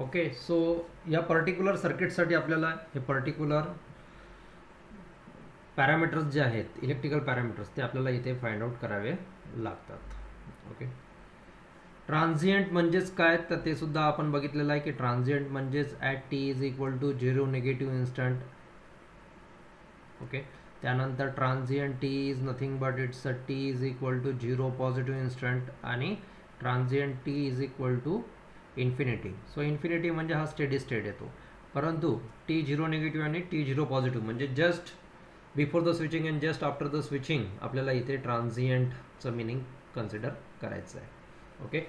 Okay. So या particular सर्किटसाठी आपल्याला हे पर्टिक्युलर पॅरामीटर्स जे आहेत इलेक्ट्रिकल पॅरामीटर्स ते आपल्याला इथे फाइंड आउट करावे लागतात. ओके. ट्रान्झिएंट म्हणजेच काय तर ते सुद्धा आपण बघितलेलं आहे की ट्रान्झिएंट म्हणजेच at T is equal to 0 negative instant. Okay. त्यानंतर transient T is nothing but it's a T is equal to 0 positive instant आणि transient T is equal to infinity. So infinity म्हणजे हा स्टेडी स्टेट येतो, परंतु T 0 negative आणि T 0 positive म्हणजे just before the switching and just after the switching आपल्याला इथे ट्रान्झिएंटचं meaning consider करायचं आहे. ओके.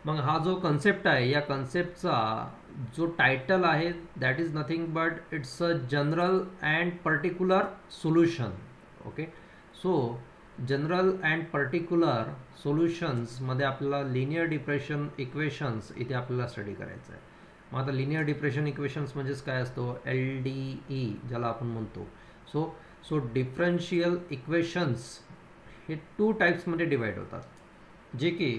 मग हा जो कन्सेप्ट आहे या कन्सेप्टचा जो टायटल आहे that is nothing but it's a general and particular solution. Okay. So general and particular सोल्युशन्समध्ये आपल्याला लिनियर डिप्रेशन इक्वेशन्स इथे आपल्याला स्टडी करायचं आहे. मग आता लिनियर डिप्रेशन इक्वेशन्स म्हणजेच काय असतो, LDE ज्याला आपण म्हणतो. सो डिफरन्शियल इक्वेशन्स हे 2 टाईप्समध्ये डिवाइड होतात, जे की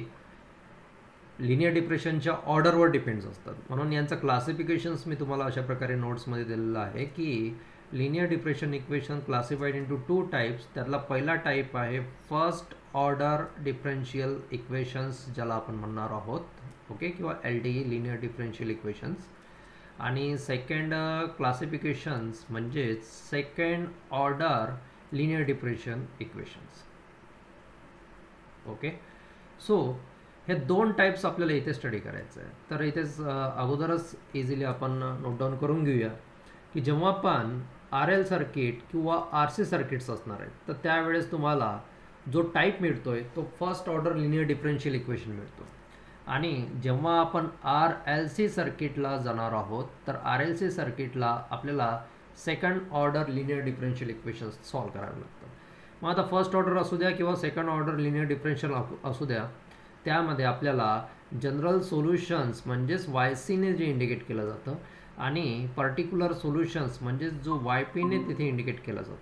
लिनियर डिप्रेशनच्या ऑर्डरवर डिपेंड्स असतात. म्हणून यांचं क्लासिफिकेशन्स मी तुम्हाला अशा प्रकारे नोट्समध्ये दिलेलं आहे की linear depression equation classified into 2 types. त्यातला पहिला टाईप आहे फर्स्ट ऑर्डर डिफरन्शियल इक्वेशन्स ज्याला आपण म्हणणार आहोत. ओके. किंवा LDE लिनियर डिफरन्शियल इक्वेशन्स. आणि सेकंड क्लासिफिकेशन्स म्हणजेच second order linear differential equations. Okay. So हे 2 टाईप्स आपल्याला इथे स्टडी करायचं आहे. तर इथेच अगोदरच इझिली आपण नोट डाऊन करून घेऊया की जेव्हा पण RL सर्किट किंवा RC सर्किट्स असणार आहेत तर त्यावेळेस तुम्हाला जो टाईप मिळतोय तो first order linear differential equation मिळतो. आणि जेव्हा आपण RLC सर्किटला जाणार आहोत तर RLC सर्किटला आपल्याला second order linear differential equations solve करावे लागतात. मग आता फर्स्ट ऑर्डर असू द्या किंवा सेकंड ऑर्डर लिनियर डिफरन्शियल असू द्या, त्यामध्ये आपल्याला जनरल सोल्युशन्स म्हणजेच YCने जे इंडिकेट केलं जातं आणि पर्टिक्युलर सोल्युशन्स म्हणजेच जो YPने तिथे इंडिकेट केला जातो,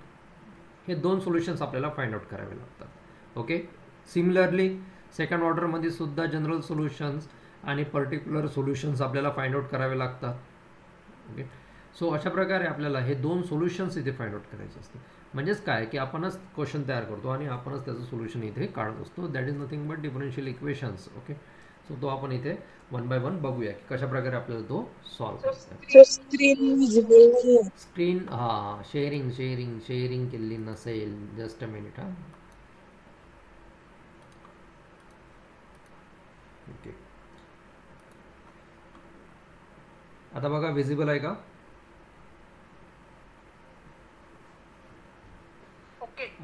हे 2 सोल्युशन्स आपल्याला फाइंड आउट करावे लागतात. ओके. सिमिलरली सेकंड ऑर्डरमध्ये सुद्धा जनरल सोल्युशन्स आणि पर्टिक्युलर सोल्युशन्स आपल्याला फाइंड आउट करावे लागतात. ओके. सो अशा प्रकारे आपल्याला हे 2 सोल्युशन्स इथे फाइंड आउट करायचे असते. म्हणजेच काय की आपणच क्वेश्चन तयार करतो आणि आपणच त्याचं सोल्युशन इथे काढत असतो. That is nothing but differential equations. Okay. So तो आपण इथे 1 बाय 1 बघूया की कशा प्रकारे आपल्याला तो सॉल्व करायचा. स्क्रीन हां शेअरिंग केलेली नसेल. Just a minute. हां. ओके. आता बघा विजिबल आहे का?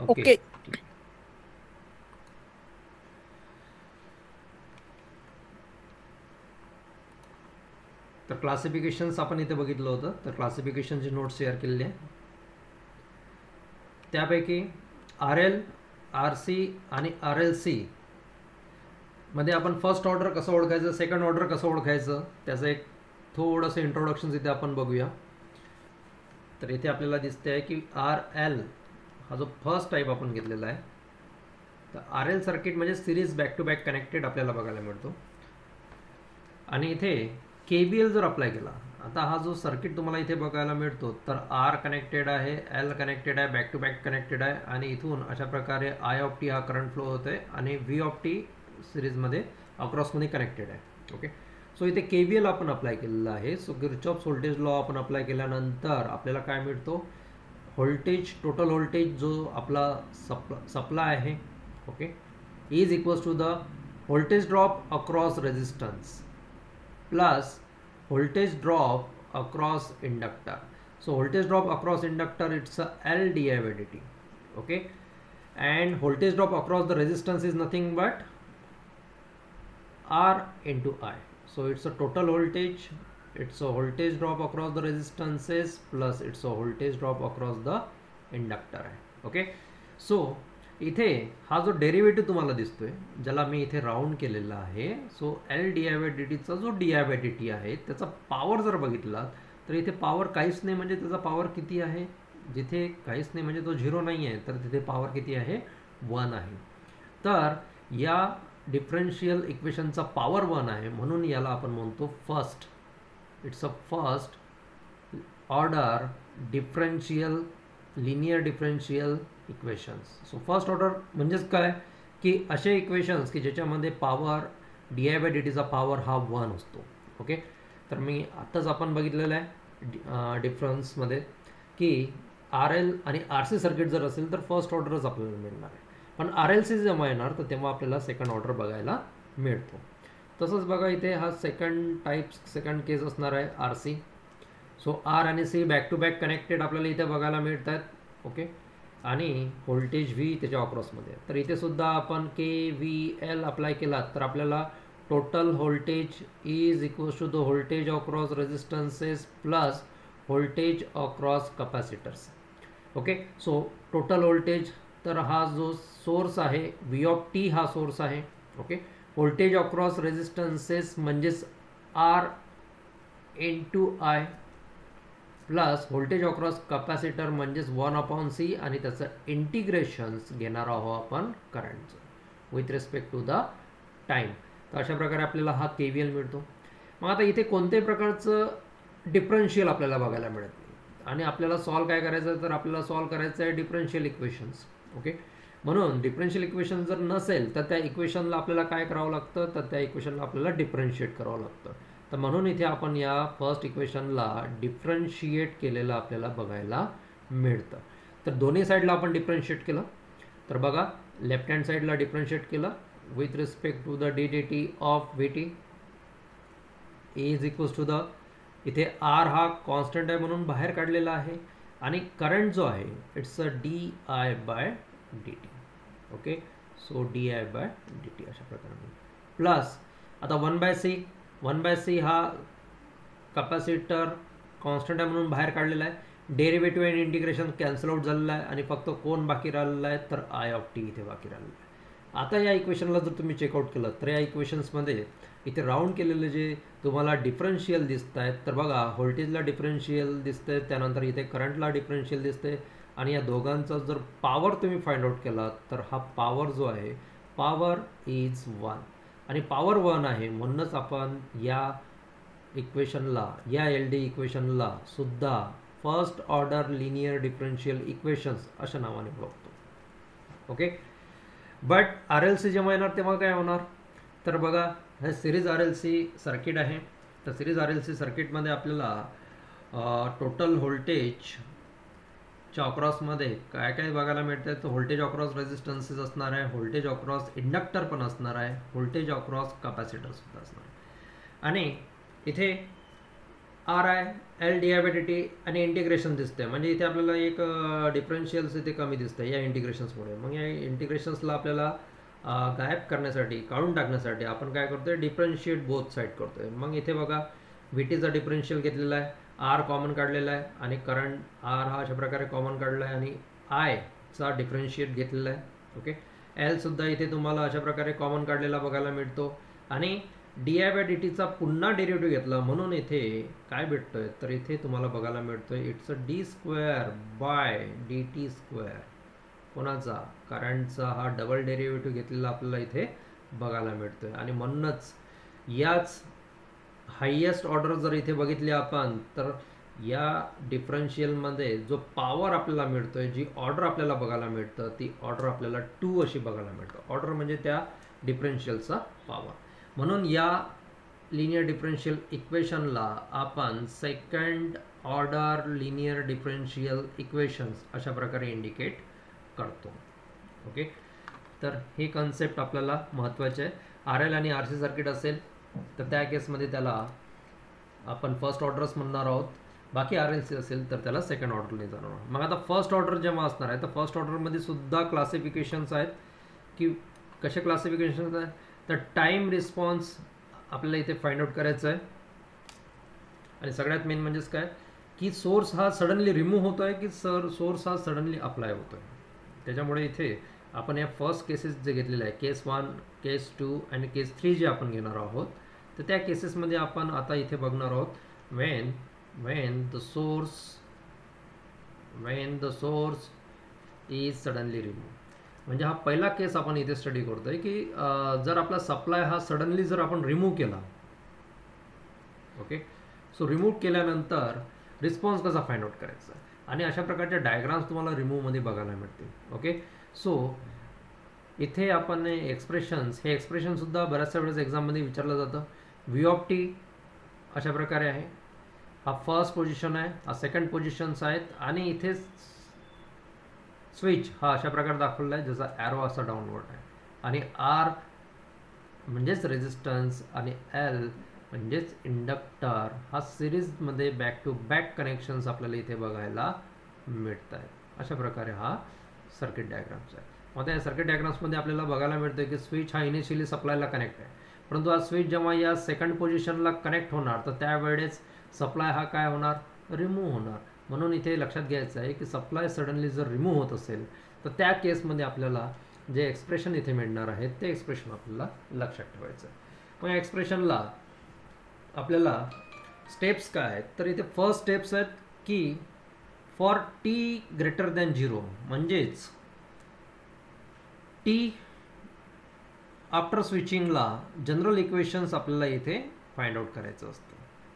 ओके. तर क्लासिफिकेशन्स आपण इथे बघितलं होतं. तर क्लासिफिकेशनचे नोट्स शेअर केलेले आहे. त्यापैकी RL, RC आणि RLC मध्ये आपण फर्स्ट ऑर्डर कसं ओळखायचं, सेकंड ऑर्डर कसं ओळखायचं, त्याचं एक थोडंसं इंट्रोडक्शन इथे आपण बघूया. तर इथे आपल्याला दिसते आहे की RL हा जो फर्स्ट टाईप आपण घेतलेला आहे. तर RL सर्किट म्हणजे series back to back connected आपल्याला बघायला मिळतो. आणि इथे KVL जर अप्लाय केला, आता हा जो सर्किट तुम्हाला इथे बघायला मिळतो तर R कनेक्टेड आहे, L कनेक्टेड आहे, बॅक टू बॅक कनेक्टेड आहे आणि इथून अशा प्रकारे I हा करंट फ्लो होतोय आणि V सिरीजमध्ये अक्रॉसमध्ये कनेक्टेड आहे. ओके. सो इथे KVL आपण अप्लाय केलेला आहे. सो किर्चॉफ्स व्होल्टेज लॉ आपण अप्लाय केल्यानंतर आपल्याला काय मिळतो, व्होल्टेज टोटल व्होल्टेज जो आपला सप्लाय आहे, okay, is equals to the voltage drop across resistance plus voltage drop across inductor. So voltage drop across inductor it's L di/dt. Okay. and voltage drop across the resistance is nothing but R into I. So it's a total voltage, it's a voltage drop across the resistances plus it's a voltage drop across the inductor आहे. Okay. So इथे हा जो derivative तुम्हाला दिसतोय ज्याला मी इथे round केलेला आहे, सो L di/dt चा जो di/dt आहे त्याचा पॉवर जर बघितला तर इथे पॉवर काहीच नाही, म्हणजे त्याचा पॉवर किती आहे, जिथे काहीच नाही म्हणजे तो 0 नाही आहे तर तिथे पॉवर किती आहे, 1 आहे. तर या डिफरन्शियल इक्वेशनचा पॉवर 1 आहे म्हणून याला आपण म्हणतो first it's a first order differential linear differential equations. So first order म्हणजेच काय की असे इक्वेशन्स की ज्याच्यामध्ये power D I by D टीचा पॉवर हा 1 असतो. ओके, तर मी आत्ताच आपण बघितलेलं आहे डिफरन्समध्ये की आर एल आणि आर सी सर्किट जर असेल तर फर्स्ट ऑर्डरच आपल्याला मिळणार आहे, पण आर एल सी जेव्हा येणार तर तेव्हा आपल्याला सेकंड ऑर्डर बघायला मिळतो. तसंच बघा इथे हा सेकंड केस असणार आहे आर सी. सो आर आणि C back to back connected आपल्याला इथे बघायला मिळतात. ओके, आणि व्होल्टेज व्ही त्याच्या अक्रॉसमध्ये. तर इथे सुद्धा आपण के व्ही एल अप्लाय केला तर आपल्याला total voltage is equals to the voltage across resistances plus voltage across capacitors. Okay, so total voltage, तर हा जो सोर्स आहे व्ही ऑफ टी हा सोर्स आहे. ओके, व्होल्टेज अक्रॉस रेजिस्टन्सेस म्हणजेच R into I plus voltage across capacitor म्हणजेच 1/C आणि त्याचं इंटिग्रेशन्स घेणार आहोत आपण करंटचं with respect to the time. तर अशा प्रकारे आपल्याला हा के व्ही एल मिळतो. मग आता इथे कोणत्याही प्रकारचं डिफरन्शियल आपल्याला बघायला मिळत नाही आणि आपल्याला सॉल्व काय करायचं तर आपल्याला सॉल्व करायचं आहे डिफरन्शियल इक्वेशन्स. ओके, म्हणून डिफरन्शियल इक्वेशन जर नसेल तर त्या इक्वेशनला आपल्याला काय करावं लागतं तर त्या इक्वेशनला आपल्याला डिफरन्शिएट करावं लागतं. तर म्हणून इथे आपण या फर्स्ट इक्वेशनला डिफरन्शिएट केलेलं आपल्याला बघायला मिळतं. तर दोन्ही साईडला आपण डिफरन्शिएट केलं तर बघा लेफ्ट हँड साईडला डिफरन्शिएट केलं with respect to the D D T of V T is equals to the, इथे आर हा कॉन्स्टंट आहे म्हणून बाहेर काढलेला आहे आणि करंट जो आहे it's a D I by D T. Okay, so D I by D T अशा प्रकारे प्लस आता 1/C हा कपॅसिटर कॉन्स्टंट आहे म्हणून बाहेर काढलेला आहे. डेरिव्हेटिव्ह आणि इंटिग्रेशन कॅन्सल आउट झालेलं आहे आणि फक्त कोण बाकी राहिलेला आहे तर आय ऑफ टी इथे बाकी राहिलेलं आहे. आता या इक्वेशनला जर तुम्ही चेकआउट केलं तर या इक्वेशन्समध्ये इथे राऊंड केलेले जे तुम्हाला डिफरन्शियल दिसत आहेत तर बघा व्होल्टेजला डिफरन्शियल दिसते, त्यानंतर इथे करंटला डिफरन्शियल दिसते आणि या दोघांचा जर पॉवर तुम्ही फाइंड आउट केला तर हा पॉवर जो आहे पॉवर इज 1 आणि पॉवर 1 आहे म्हणूनच आपण या इक्वेशनला या एल डी इक्वेशनला सुद्धा first order linear differential equations अशा नावाने ओळखतो. Okay, but R L C जेव्हा येणार तेव्हा काय होणार तर बघा हे series R L C circuit आहे. तर सिरीज आर एल सी सर्किटमध्ये आपल्याला टोटल व्होल्टेजच्या अक्रॉसमध्ये काय काय बघायला मिळतं तर व्होल्टेज अक्रॉस रेजिस्टन्सेस असणार आहे, व्होल्टेज अक्रॉस इंडक्टर पण असणार आहे, व्होल्टेज अक्रॉस कपॅसिटर सुद्धा असणार आहे आणि इथे R I L D I by D T आणि इंटिग्रेशन दिसते. म्हणजे इथे आपल्याला एक डिफरन्शियल्स इथे कमी दिसतं या इंटिग्रेशन्समुळे. मग या इंटिग्रेशन्सला आपल्याला गायब करण्यासाठी काढून टाकण्यासाठी आपण काय करतोय डिफरन्शिएट बोथ साईड करतोय. मग इथे बघा व्ही टीचा डिफरन्शियल घेतलेला आहे, आर कॉमन काढलेला आहे आणि करंट आर हा अशा प्रकारे कॉमन काढला आहे आणि आयचा डिफरन्शिएट घेतलेला आहे. ओके, एल सुद्धा इथे तुम्हाला अशा प्रकारे कॉमन काढलेला बघायला मिळतो आणि डी आय बाय डी टीचा पुन्हा डेरिव्हेटिव्ह घेतला म्हणून इथे काय भेटतोय तर इथे तुम्हाला बघायला मिळतोय it's a D square by D T square. कोणाचा करंटचा हा डबल डेरिव्हेटिव्ह घेतलेला आपल्याला इथे बघायला मिळतोय आणि म्हणूनच याच हायेस्ट ऑर्डर जर इथे बघितली आपण तर या डिफरन्शियलमध्ये जो पॉवर आपल्याला मिळतोय जी ऑर्डर आपल्याला बघायला मिळतं ती ऑर्डर आपल्याला 2 अशी बघायला मिळतं. ऑर्डर म्हणजे त्या डिफरन्शियलचा पॉवर. म्हणून या लिनियर डिफरन्शियल इक्वेशनला आपण second order linear differential equations अशा प्रकारे इंडिकेट करतो. ओके, तर हे कन्सेप्ट आपल्याला महत्त्वाचे आहे. आर एल आणि आर सी सर्किट असेल तर त्या केसमध्ये त्याला आपण फर्स्ट ऑर्डरच म्हणणार आहोत, बाकी आर एल सी असेल तर त्याला सेकंड ऑर्डरने जाणार आहोत. मग आता फर्स्ट ऑर्डर जेव्हा असणार आहे तर फर्स्ट ऑर्डरमध्ये सुद्धा क्लासिफिकेशन्स आहेत की कसे क्लासिफिकेशन्स आहेत तर टाईम रिस्पॉन्स आपल्याला इथे फाइंड आउट करायचं आहे आणि सगळ्यात मेन म्हणजेच काय की सोर्स हा सडनली रिमूव्ह होतो आहे की सोर्स हा सडनली अप्लाय होतो आहे. त्याच्यामुळे इथे आपण या फर्स्ट केसेस जे घेतलेले आहे केस 1, केस 2 आणि केस 3 जे आपण घेणार आहोत तर त्या केसेसमध्ये आपण आता इथे बघणार आहोत when the source is suddenly removed. म्हणजे हा पहिला केस आपण इथे स्टडी करतोय की जर आपला सप्लाय हा सडनली जर आपण रिमूव्ह केला. ओके, सो रिमूव्ह केल्यानंतर रिस्पॉन्स कसा फाइंड आउट करायचा आणि अशा प्रकारच्या डायग्राम्स तुम्हाला रिमूव्हमध्ये बघायला मिळतील. ओके, सो इथे आपण एक्सप्रेशन्स, हे एक्सप्रेशनसुद्धा बऱ्याचशा वेळेस एक्झाममध्ये विचारलं जातं. व्ही ऑफ टी अशा प्रकारे आहे, हा फर्स्ट पोझिशन आहे, हा सेकंड पोझिशन्स आहेत आणि इथे स्विच हा अशा प्रकारे दाखवला आहे जसा ॲरो असा डाऊनवर्ड आहे आणि आर म्हणजेच रेजिस्टन्स आणि एल म्हणजेच इंडक्टर हा सिरीजमध्ये बॅक टू बॅक कनेक्शन्स आपल्याला इथे बघायला मिळत आहेत. अशा प्रकारे हा सर्किट डायग्राम्स आहे. मग त्या सर्किट डायग्राम्समध्ये आपल्याला बघायला मिळतं की स्विच हा इनिशियली सप्लायला कनेक्ट आहे, परंतु हा स्विच जेव्हा या सेकंड पोझिशनला कनेक्ट होणार तर त्यावेळेस सप्लाय हा काय होणार, रिमूव्ह होणार. म्हणून इथे लक्षात घ्यायचं आहे की सप्लाय सडनली जर रिमूव्ह होत असेल तर त्या केसमध्ये आपल्याला जे एक्सप्रेशन इथे मिळणार आहे ते एक्सप्रेशन आपल्याला लक्षात ठेवायचं आहे. मग या एक्सप्रेशनला आपल्याला स्टेप्स काय आहेत, तर इथे फर्स्ट स्टेप्स आहेत की फॉर टी ग्रेटर दॅन 0 म्हणजेच टी आफ्टर स्विचिंगला जनरल इक्वेशन्स आपल्याला इथे फाइंड आउट करायचं असतं.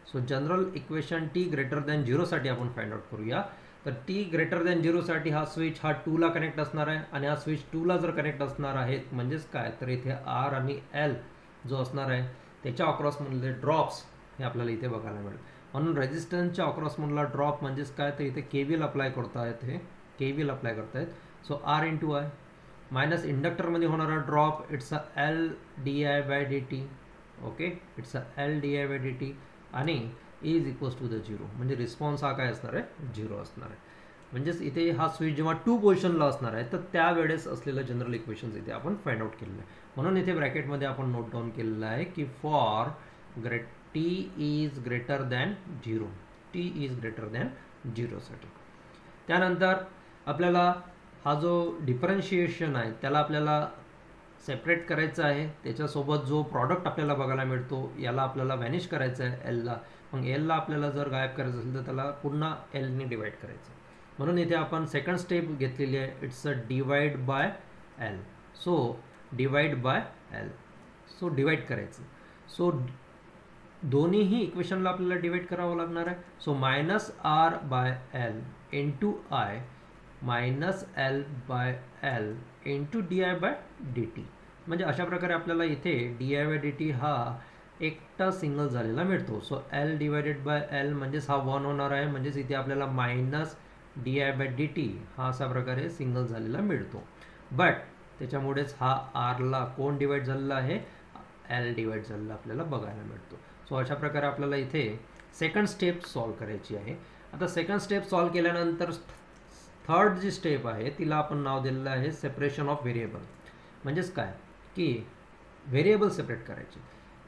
So general equation T greater than 0साठी आपण फाइंड आउट करूया. तर टी ग्रेटर दॅन 0साठी हा स्विच हा 2ला कनेक्ट असणार आहे आणि हा स्विच 2ला जर कनेक्ट असणार आहे म्हणजेच काय, तर इथे आर आणि एल जो असणार आहे त्याच्या अक्रॉसमधले ड्रॉप्स हे आपल्याला इथे बघायला मिळेल. म्हणून रेजिस्टन्सच्या अक्रॉसमधला ड्रॉप म्हणजेच काय, तर इथे केव्हीएल अप्लाय करतायत, हे केव्हीएल अप्लाय करतायत. So R into I minus इंडक्टरमध्ये होणारा drop it's a L D I by D T. Okay, it's a L D I by D T आणि इज इक्वल्स टू द 0 म्हणजे response हा काय असणार आहे, 0 असणार आहे. म्हणजेच इथे हा स्विच जेव्हा 2 पोझिशनला असणार आहे तर त्यावेळेस असलेलं जनरल इक्वेशन्स इथे आपण फाइंड आउट केलेलं आहे. म्हणून इथे ब्रॅकेटमध्ये आपण नोट डाऊन केलेलं आहे की for T is greater than 0, T is greater than 0साठी. त्यानंतर आपल्याला हा जो डिफरन्शिएशन आहे त्याला आपल्याला सेपरेट करायचं आहे. त्याच्यासोबत जो प्रॉडक्ट आपल्याला बघायला मिळतो याला आपल्याला व्हॅनिश करायचं आहे एलला. मग एलला आपल्याला जर गायब करायचं असेल तर त्याला पुन्हा एलने डिवाइड करायचं. म्हणून इथे आपण सेकंड स्टेप घेतलेली आहे, it's a divide by L. So divide by L, so divide करायचं. सो दोन्हीही इक्वेशनला आपल्याला डिवाइड करावं लागणार आहे. So minus R by L into I minus L by L into D I by D T. म्हणजे अशा प्रकारे आपल्याला इथे D I by D T हा एकटा सिंगल झालेला मिळतो. So L divided by L म्हणजेच हा 1 होणार आहे, म्हणजेच इथे आपल्याला minus D I by D T हा अशा प्रकारे सिंगल झालेला मिळतो. बट त्याच्यामुळेच हा आरला कोण डिवाइड झालेला आहे, एल डिवाइड झालेला आपल्याला बघायला मिळतो. सो अशा प्रकारे आपल्याला इथे सेकंड स्टेप सॉल्व करायची आहे. आता सेकंड स्टेप सॉल्व केल्यानंतर थर्ड जी स्टेप आहे तिला आपण नाव दिलेलं आहे सेपरेशन ऑफ व्हेरिएबल. म्हणजेच काय की व्हेरिएबल सेपरेट करायचे.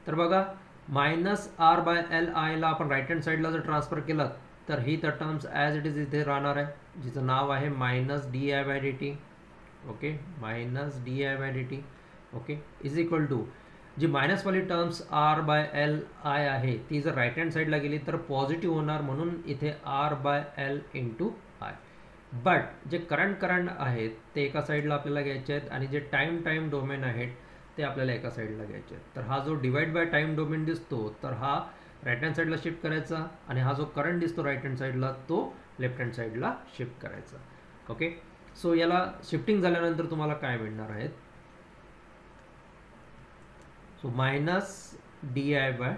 तर बघा मायनस आर बाय एल आयला आपण राईट हँड साईडला जर ट्रान्सफर केलं तर ही तर टर्म्स ॲज इट इज इथे राहणार आहे, जिचं नाव आहे minus D I by D T. Okay, minus D I by D T. Okay, is equal to जी मायनसवाली terms R by L I आहे ती जर राईट हँड साईडला गेली तर पॉझिटिव्ह होणार, म्हणून इथे R by L into I. But जे करंट आहेत ते एका साईडला आपल्याला घ्यायचे आहेत आणि जे टाईम डोमेन आहेत ते आपल्याला एका साईडला घ्यायचे आहेत. तर हा जो डिवाइड बाय टाईम डोमेन दिसतो तर हा राईट हँड साईडला शिफ्ट करायचा आणि हा जो करंट दिसतो राईट हँड साईडला तो लेफ्ट हँड साईडला शिफ्ट करायचा. ओके, सो याला शिफ्टिंग झाल्यानंतर तुम्हाला काय मिळणार आहेत, so minus D I by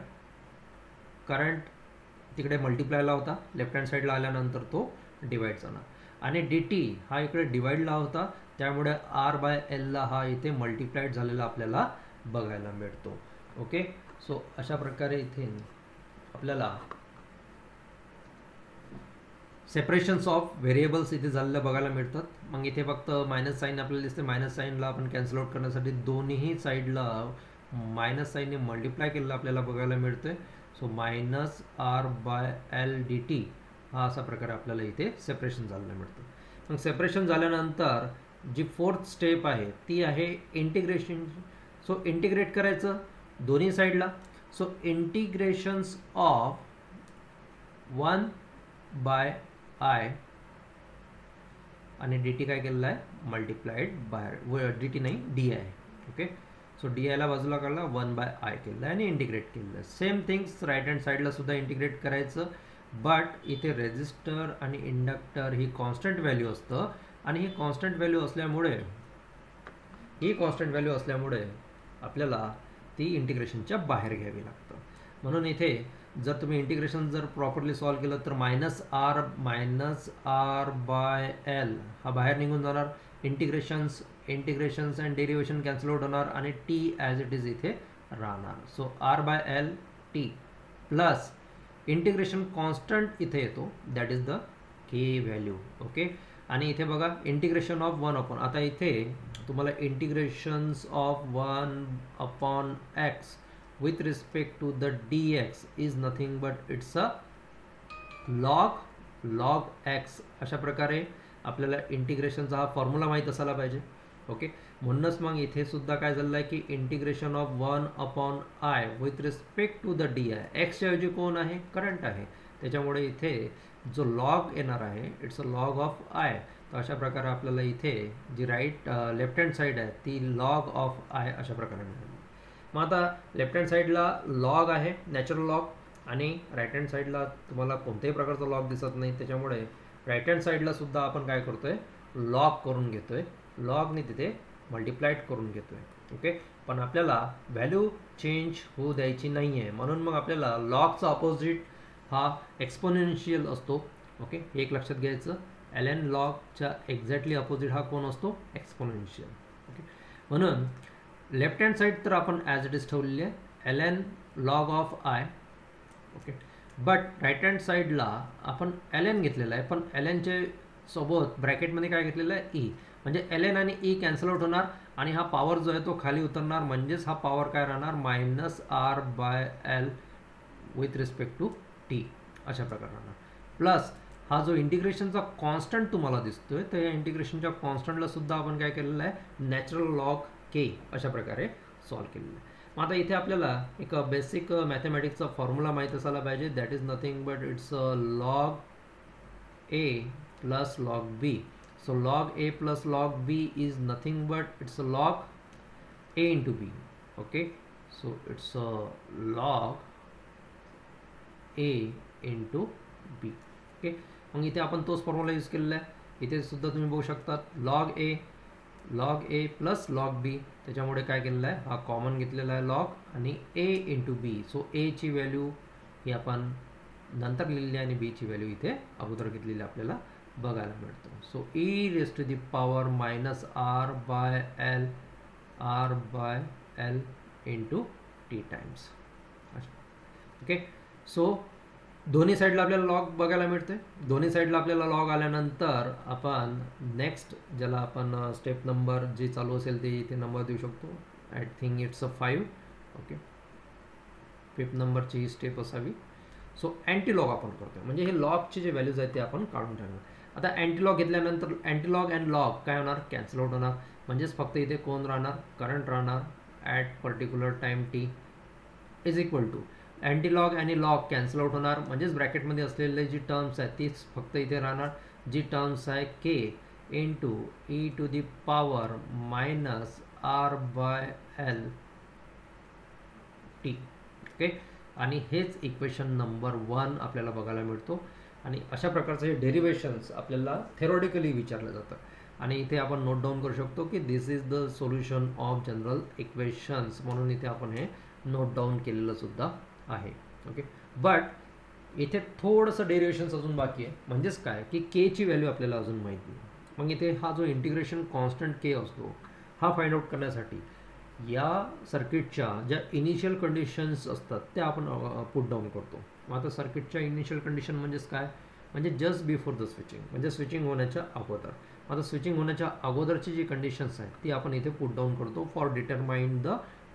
current तिकडे मल्टिप्लायला होता, लेफ्ट हँड साईडला आल्यानंतर तो डिवाइड झाला आणि डी टी हा इकडे डिवाइडला होता त्यामुळे आर बाय एलला हा इथे मल्टिप्लाइड झालेला आपल्याला बघायला मिळतो. ओके, सो अशा प्रकारे इथे आपल्याला सेपरेशन्स ऑफ व्हेरिएबल्स इथे झालेलं बघायला मिळतात. मग इथे फक्त मायनस साईन आपल्याला दिसते, मायनस साईनला आपण कॅन्सल आउट करण्यासाठी दोन्ही साईडला मायनस साईनने मल्टिप्लाय केलेलं आपल्याला बघायला मिळतं. So minus R by L D T हा असा प्रकारे आपल्याला इथे सेपरेशन झालेलं मिळतं. मग सेपरेशन झाल्यानंतर जी फोर्थ स्टेप आहे ती आहे इंटिग्रेशन. सो इंटिग्रेट करायचं दोन्ही साईडला. सो इंटिग्रेशन्स ऑफ 1 बाय आय आणि डी टी काय केलेलं आहे मल्टिप्लाइड बाय डी टी नाही D I. Okay, so D आयला बाजूला काढला 1/i केलं आणि इंटिग्रेट केलं. सेम थिंग्स राईट हँड साईडला सुद्धा इंटिग्रेट करायचं. बट इथे रेजिस्टर आणि इंडक्टर ही कॉन्स्टंट व्हॅल्यू असतं आणि ही कॉन्स्टंट व्हॅल्यू असल्यामुळे आपल्याला ती इंटिग्रेशनच्या बाहेर घ्यावी लागतं. म्हणून इथे जर तुम्ही इंटिग्रेशन जर प्रॉपरली सॉल्व केलं तर -r/l हा बाहेर निघून जाणार. इंटिग्रेशन्स अँड डेरिव्हेशन कॅन्सल आउट होणार आणि t ॲज इट इज इथे राहणार. So r/l t plus integration constant इथे येतो, that is the k value. Okay. आणि इथे बघा इंटिग्रेशन ऑफ 1/, आता इथे तुम्हाला इंटिग्रेशन्स of 1/x with respect to the dx is nothing but it's a log x. अशा प्रकारे आपल्याला इंटिग्रेशनचा हा फॉर्म्युला माहीत असायला पाहिजे. ओके. म्हणूनच मग इथे सुद्धा काय झालं आहे की integration of 1/i with respect to the D I, एक्सच्या ऐवजी कोण आहे, करंट आहे, त्याच्यामुळे इथे जो लॉग येणार आहे it's a log of I. तर अशा प्रकारे आपल्याला इथे जी लेफ्ट हँड साईड आहे ती लॉग ऑफ आय अशा प्रकारे मिळेल. मग आता लेफ्ट हँड साईडला लॉग आहे, नॅचरल लॉग, आणि राईट हँड साईडला तुम्हाला कोणत्याही प्रकारचा लॉग दिसत नाही, त्याच्यामुळे राईट हँड साईडला सुद्धा आपण काय करतोय, लॉग करून घेतोय, लॉगने तिथे मल्टिप्लाइड करून घेतोय. ओके. पण आपल्याला व्हॅल्यू चेंज होऊ द्यायची नाही आहे, म्हणून मग आपल्याला लॉगचा अपोजिट हा एक्सपोनेन्शियल असतो. ओके. हे एक लक्षात घ्यायचं. ln लॉगच्या एक्झॅक्टली अपोजिट हा कोण असतो, एक्सपोनेन्शियल. ओके. म्हणून लेफ्ट हँड साईड तर आपण ॲज इट इज ठेवलेली आहे ln log of I. Okay. But right hand साईडला आपण ln घेतलेला आहे, पण lnचे सोबत ब्रॅकेटमध्ये काय घेतलेलं आहे, ई, म्हणजे ln आणि ई कॅन्सल आउट होणार आणि हा पॉवर जो आहे तो खाली उतरणार, म्हणजेच हा पॉवर काय राहणार, -r/l with respect to T अशा प्रकारे राहणार. प्लस हा जो इंटिग्रेशनचा कॉन्स्टंट तुम्हाला दिसतोय, तर या इंटिग्रेशनच्या कॉन्स्टंटला सुद्धा आपण काय केलेलं आहे, नॅचरल लॉग के अशा प्रकारे सॉल्व केलेलं आहे. मग आता इथे आपल्याला एक बेसिक मॅथमॅटिक्सचा फॉर्म्युला माहीत असायला पाहिजे, that is nothing but it's log A plus log B. So log A plus log B is nothing but it's log A into B. Okay. So it's log A into B. Okay. मग इथे आपण तोच formula use केलेला आहे. इथे सुद्धा तुम्ही बघू शकता लॉग ए प्लस लॉग बी, त्याच्यामुळे काय केलेलं आहे, हा कॉमन घेतलेला आहे लॉग आणि ए इंटू बी. सो एची व्हॅल्यू ही आपण नंतर लिहिलेली आहे आणि बीची व्हॅल्यू इथे अगोदर घेतलेली आपल्याला बघायला मिळतो. So E raise to the power -r/l into T times. Okay. So दोन्ही साईडला आपल्याला लॉग बघायला मिळते. दोन्ही साईडला आपल्याला लॉग आल्यानंतर आपण नेक्स्ट ज्याला आपण स्टेप नंबर जी चालू असेल ते इथे नंबर देऊ शकतो. I think it's 5. Okay. 5th नंबरची ही स्टेप असावी. सो अँटीलॉग आपण करतो, म्हणजे हे लॉगचे जे व्हॅल्यूज आहेत ते आपण काढून टाकणार. आता अँटीलॉग घेतल्यानंतर अँटीलॉग अँड लॉग काय होणार, कॅन्सल आउट होणार, म्हणजेच फक्त इथे कोण राहणार, करंट राहणार at particular time T is equal to antilog आणि लॉग कॅन्सल आउट होणार, म्हणजेच ब्रॅकेटमध्ये असलेले जी टर्म्स आहेत तीच फक्त इथे राहणार. जी टर्म्स आहे K into E to the power -r/l T. Okay. आणि हेच इक्वेशन नंबर 1 आपल्याला बघायला मिळतो. आणि अशा प्रकारचे हे डेरिव्हेशन्स आपल्याला थेरॉटिकली विचारलं जातं आणि इथे आपण नोट डाऊन करू शकतो की this is the solution of general equations, म्हणून इथे आपण हे नोट डाऊन केलेलं सुद्धा आहे. ओके. बट इथे थोडंसं डेरिव्हेशन्स अजून बाकी आहे, म्हणजेच काय की केची व्हॅल्यू आपल्याला अजून माहिती नाही. मग इथे हा जो इंटिग्रेशन कॉन्स्टंट के असतो हा फाइंड आउट करण्यासाठी या सर्किटच्या ज्या इनिशियल कंडिशन्स असतात त्या आपण पुट डाऊन करतो. मग आता सर्किटच्या इनिशियल कंडिशन म्हणजेच काय, म्हणजे जस्ट बिफोर द स्विचिंग, म्हणजे स्विचिंग होण्याच्या अगोदर. आता स्विचिंग होण्याच्या अगोदरची जी कंडिशन्स आहेत ती आपण इथे पुट डाऊन करतो for determine the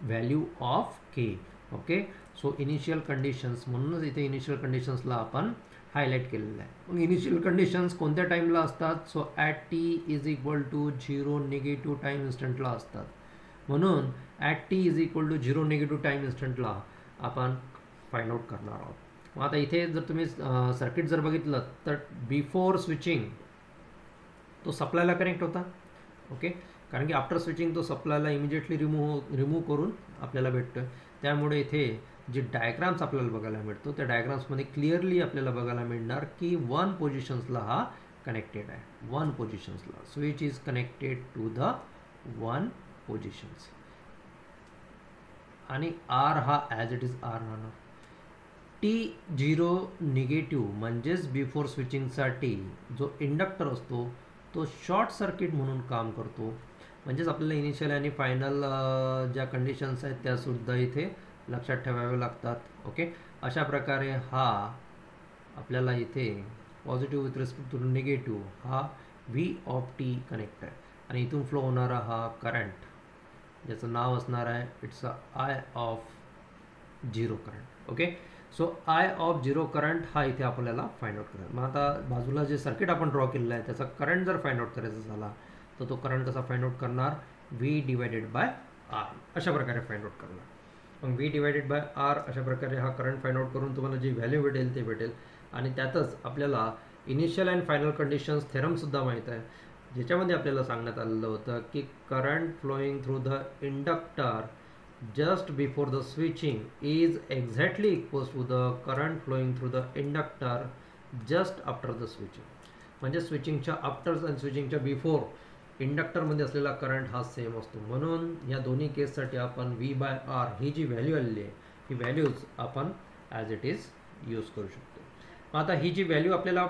value of K. Okay. So initial conditions, म्हणूनच इथे इनिशियल कंडिशन्सला आपण हायलाईट केलेलं आहे. मग इनिशियल कंडिशन्स कोणत्या टाईमला असतात, so at T is equal to 0 negative time इन्स्टंटला असतात. म्हणून at T is equal to 0 negative time इन्स्टंटला आपण फाइंड आउट करणार आहोत. मग आता इथे जर तुम्ही सर्किट जर बघितलं तर बिफोर स्विचिंग तो सप्लायला कनेक्ट होता. ओके. कारण की आफ्टर स्विचिंग तो सप्लायला इमिजिएटली रिमूव्ह करून आपल्याला भेटतोय. त्यामुळे इथे जे डायग्राम्स आपल्याला बघायला मिळतो त्या डायग्राम्समध्ये क्लिअरली आपल्याला बघायला मिळणार की 1 पोझिशन्सला हा कनेक्टेड आहे. 1 पोझिशन्सला switch is connected to the 1 positions आणि आर हा ॲज इट इज आर राहणार. T0 निगेटिव्ह म्हणजेच बिफोर स्विचिंगसाठी जो इंडक्टर असतो तो शॉर्ट सर्किट म्हणून काम करतो. म्हणजेच आपल्याला इनिशियल आणि फायनल ज्या कंडिशन्स आहेत त्यासुद्धा इथे लक्षात ठेवाव्या लागतात. ओके, अशा प्रकारे हा आपल्याला इथे positive with respect to negative हा व्ही ऑफ टी कनेक्ट आहे आणि इथून फ्लो होणारा हा करंट ज्याचं नाव असणार आहे it's a I of zero current. Okay, so I of zero current हा इथे आपल्याला फाइंड आउट करायचा. मग आता बाजूला जे सर्किट आपण ड्रॉ केलेलं आहे त्याचा करंट जर फाइंड आउट करायचा झाला तर तो करंट कसा फाइंड आउट करणार, व्ही डिवायडेड बाय आर अशा प्रकारे फाइंड आउट करणार. मग व्ही डिवायडेड बाय आर अशा प्रकारे हा करंट फाइंड आउट करून तुम्हाला जी व्हॅल्यू भेटेल ते भेटेल. आणि त्यातच आपल्याला इनिशियल अँड फायनल कंडिशन्स थेरमसुद्धा माहीत आहे ज्याच्यामध्ये आपल्याला सांगण्यात आलेलं होतं की current flowing through the inductor just before the switching is exactly equals to the current flowing through the inductor just after the switching. म्हणजे स्विचिंगच्या आफ्टर आणि स्विचिंगच्या बिफोर इंडक्टरमध्ये असलेला करंट हा सेम असतो. म्हणून या दोन्ही केससाठी आपण व्ही बाय आर ही जी व्हॅल्यू आलेली आहे ही व्हॅल्यूज आपण ॲज इट इज यूज करू शकतो. आता ही जी व्हॅल्यू आपल्याला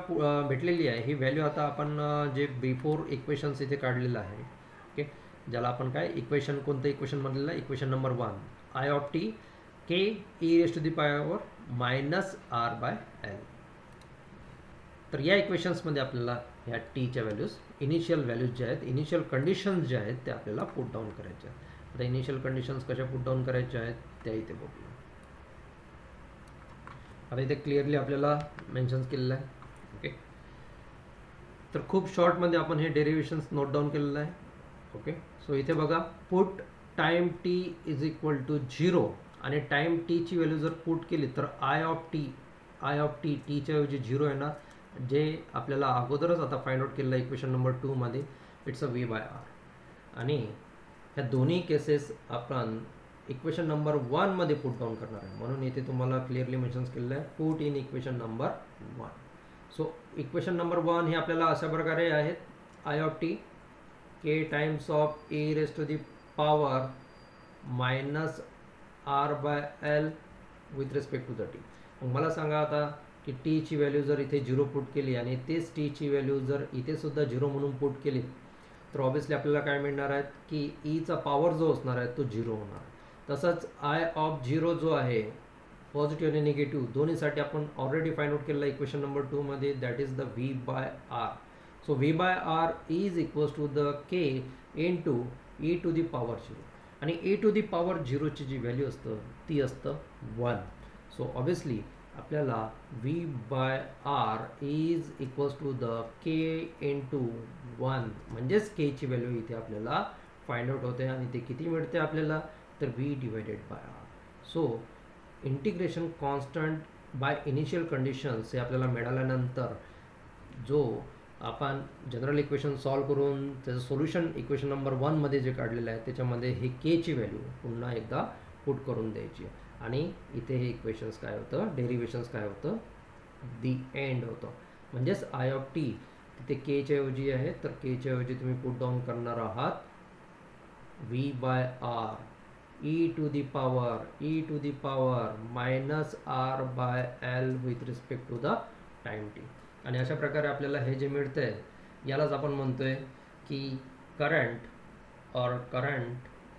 भेटलेली आहे ही व्हॅल्यू आता आपण जे बिफोर इक्वेशन्स इथे काढलेलं आहे ओके, ज्याला आपण काय इक्वेशन कोणतं इक्वेशन म्हटलेलं आहे, equation number 1 I of T K E raise to the power minus R by L. तर या इक्वेशन्समध्ये आपल्याला ह्या टीच्या व्हॅल्यूज इनिशियल व्हॅल्यूज ज्या आहेत इनिशियल कंडिशन्स ज्या आहेत त्या आपल्याला पुट डाऊन करायच्या आहेत. आता इनिशियल कंडिशन्स कशा पुट डाऊन करायच्या आहेत त्या इथे बघूया. आता इथे क्लिअरली आपल्याला मेन्शन केलेलं आहे. ओके, तर खूप शॉर्टमध्ये आपण हे डेरिव्हेशन्स नोट डाऊन केलेलं आहे. ओके, सो इथे बघा put time T is equal to 0 आणि टाईम टीची व्हॅल्यू जर पुट केली तर आय ऑफ टी टीच्या ऐवजी 0 येणार, जे आपल्याला अगोदरच आता फाइंड आउट केलेलं आहे इक्वेशन नंबर 2 मध्ये it's a V by R. आणि ह्या दोन्ही केसेस आपण इक्वेशन नंबर 1 मध्ये पुट डाऊन करणार आहे. म्हणून इथे तुम्हाला क्लिअरली मेन्शन केलेलं आहे put in equation number 1. So equation number 1 हे आपल्याला अशा प्रकारे आहेत I of T K times of E raise to the power minus R by L with respect to the T. मग मला सांगा आता की टीची व्हॅल्यू जर इथे 0 पुट केली आणि तेच टीची व्हॅल्यू जर इथे सुद्धा 0 म्हणून पुट केली तर ऑब्वियसली आपल्याला काय मिळणार आहे की ईचा पॉवर जो असणार आहे तो 0 होणार. तसंच आय ऑफ 0 जो आहे पॉझिटिव्ह आणि निगेटिव्ह दोन्हीसाठी आपण ऑलरेडी फाइंड आउट केलेला इक्वेशन नंबर 2 मध्ये that is the V by R. So V by R is equals to the K into E to the power 0 आणि ई टू दी पॉवर 0ची जी value असतं ती असतं 1. So obviously आपल्याला V by R is equals to the K into 1 म्हणजेच केची value इथे आपल्याला फाइंड आउट होते आणि ते किती मिळते आपल्याला तर V divided by R. So integration constant by initial conditions हे आपल्याला मिळाल्यानंतर जो आपण जनरल इक्वेशन सॉल्व करून त्याचं सोल्युशन इक्वेशन नंबर 1 मध्ये जे काढलेलं आहे त्याच्यामध्ये हे केची व्हॅल्यू पुन्हा एकदा पुट करून द्यायची आणि इथे हे इक्वेशन्स काय होतं डेरिव्हेशन्स काय होतं दी एंड होतं. म्हणजेच आय ऑफ टी तिथे केच्या ऐवजी आहे तर केच्या ऐवजी तुम्ही पुट डाऊन करणार आहात V by R E to the power minus R by L with respect to the time T. आणि अशा प्रकारे आपल्याला हे जे मिळतं आहे यालाच आपण म्हणतोय की current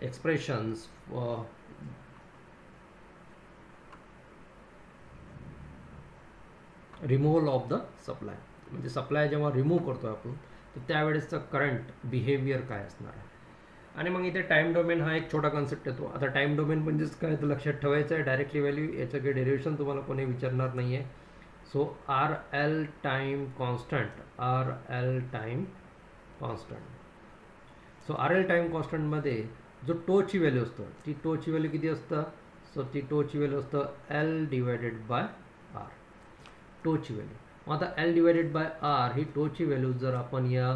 expressions removal of the supply. म्हणजे सप्लाय जेव्हा रिमूव्ह करतो आपण तर त्यावेळेसचं करंट बिहेवियर काय असणार आहे. आणि मग इथे टाईम डोमेन हा एक छोटा कन्सेप्ट येतो. आता टाईम डोमेन म्हणजेच काय तर लक्षात ठेवायचं आहे डायरेक्टली व्हॅल्यू याचं काही डेरिव्हेशन तुम्हाला कोणी विचारणार नाही आहे. So R L time constant so R L time कॉन्स्टंटमध्ये जो टोची व्हॅल्यू असतं ती टोची व्हॅल्यू किती असतं सो ती टोची व्हॅल्यू असतं एल डिवायडेड बाय आर टोची व्हॅल्यू. मग आता एल डिवायडेड बाय आर ही टोची व्हॅल्यू जर आपण या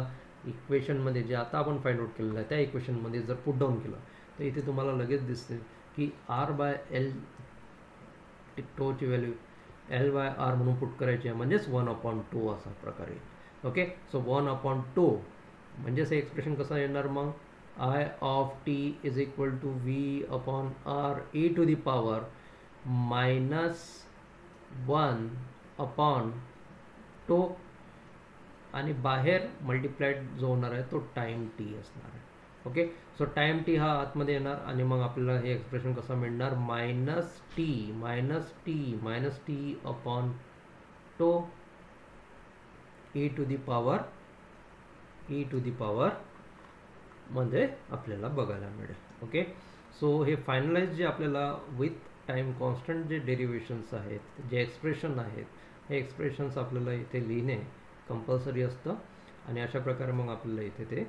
इक्वेशनमध्ये जे आता आपण फाइंड आउट केलेलं आहे त्या इक्वेशनमध्ये जर पुट डाऊन केलं तर इथे तुम्हाला लगेच दिसते की R/L टोची व्हॅल्यू L/R म्हणून पुट करायची आहे, म्हणजेच 1/2 असा प्रकारे. ओके, सो 1/2 म्हणजेच हे एक्सप्रेशन कसं येणार मग, I of t is equal to V/R e to the power -1/2 आणि बाहेर मल्टिप्लाइड जो होणार आहे तो टाइम टी असणार आहे. ओके, सो टाइम टी हा आतमध्ये येणार आणि मग आपल्याला हे एक्सप्रेशन कसं मिळणार, -t/2 e to the power मध्ये आपल्याला बघायला मिळेल. ओके, सो हे फायनलाइज जे आपल्याला विथ टाइम कॉन्स्टंट जे डेरिव्हेशन्स आहेत, जे एक्सप्रेशन आहेत, हे एक्सप्रेशन्स आपल्याला इथे लिहिणे कंपल्सरी असतं आणि अशा प्रकारे मग आपल्याला इथे ते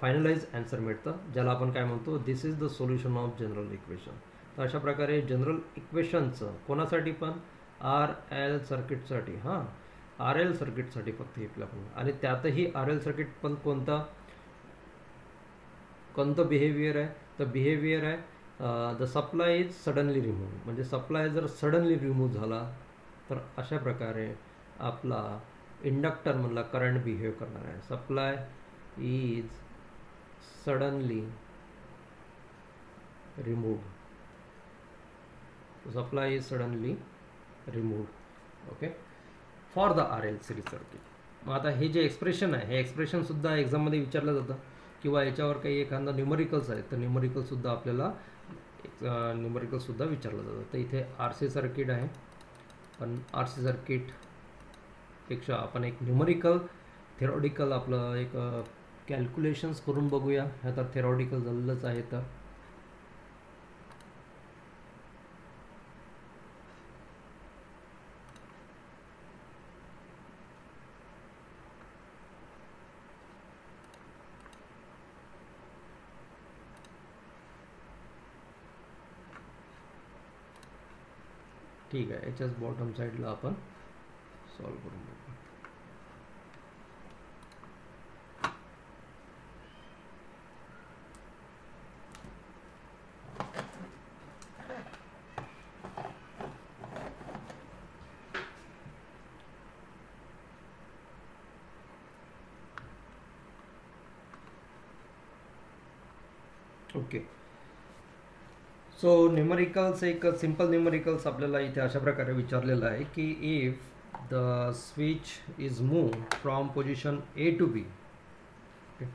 फायनलाइज आन्सर मिळतं, ज्याला आपण काय म्हणतो, this is the solution of general equation. तर अशा प्रकारे जनरल इक्वेशनचं कोणासाठी पण RL सर्किटसाठी, हां RL सर्किटसाठी फक्त हे आपलं आणि त्यातही RL सर्किट पण कोणतं बिहेवियर आहे, तर बिहेवियर आहे the supply is suddenly remove, म्हणजे सप्लाय जर सडनली रिमूव्ह झाला तर अशा प्रकारे आपला इंडक्टर मधला करंट बिहेव करणार आहे. Supply is suddenly remove, supply is suddenly remove. Okay, for the RL series circuit. मग आता हे जे एक्सप्रेशन आहे हे एक्सप्रेशन सुद्धा एक्झाममध्ये विचारलं जातं किंवा याच्यावर काही एखादा न्यूमरिकल्स आहेत तर न्यूमरिकलसुद्धा आपल्याला न्यूमरिकलसुद्धा विचारलं जातं. तर इथे RC सर्किट आहे, पण RC सर्किटपेक्षा आपण एक न्यूमरिकल थेरॉटिकल आपलं एक कॅल्क्युलेशन्स करून बघूया. ह्या तर थेरॉटिकल झालेलंच आहे. तर ठीक आहे, याच्याच बॉटम साईडला आपण सॉल्व करून बघू. ओके, सो न्यूमरिकल्स एक सिंपल न्यूमरिकल्स आपल्याला इथे अशा प्रकारे विचारलेलं आहे की if the switch is move from position A to B. Okay,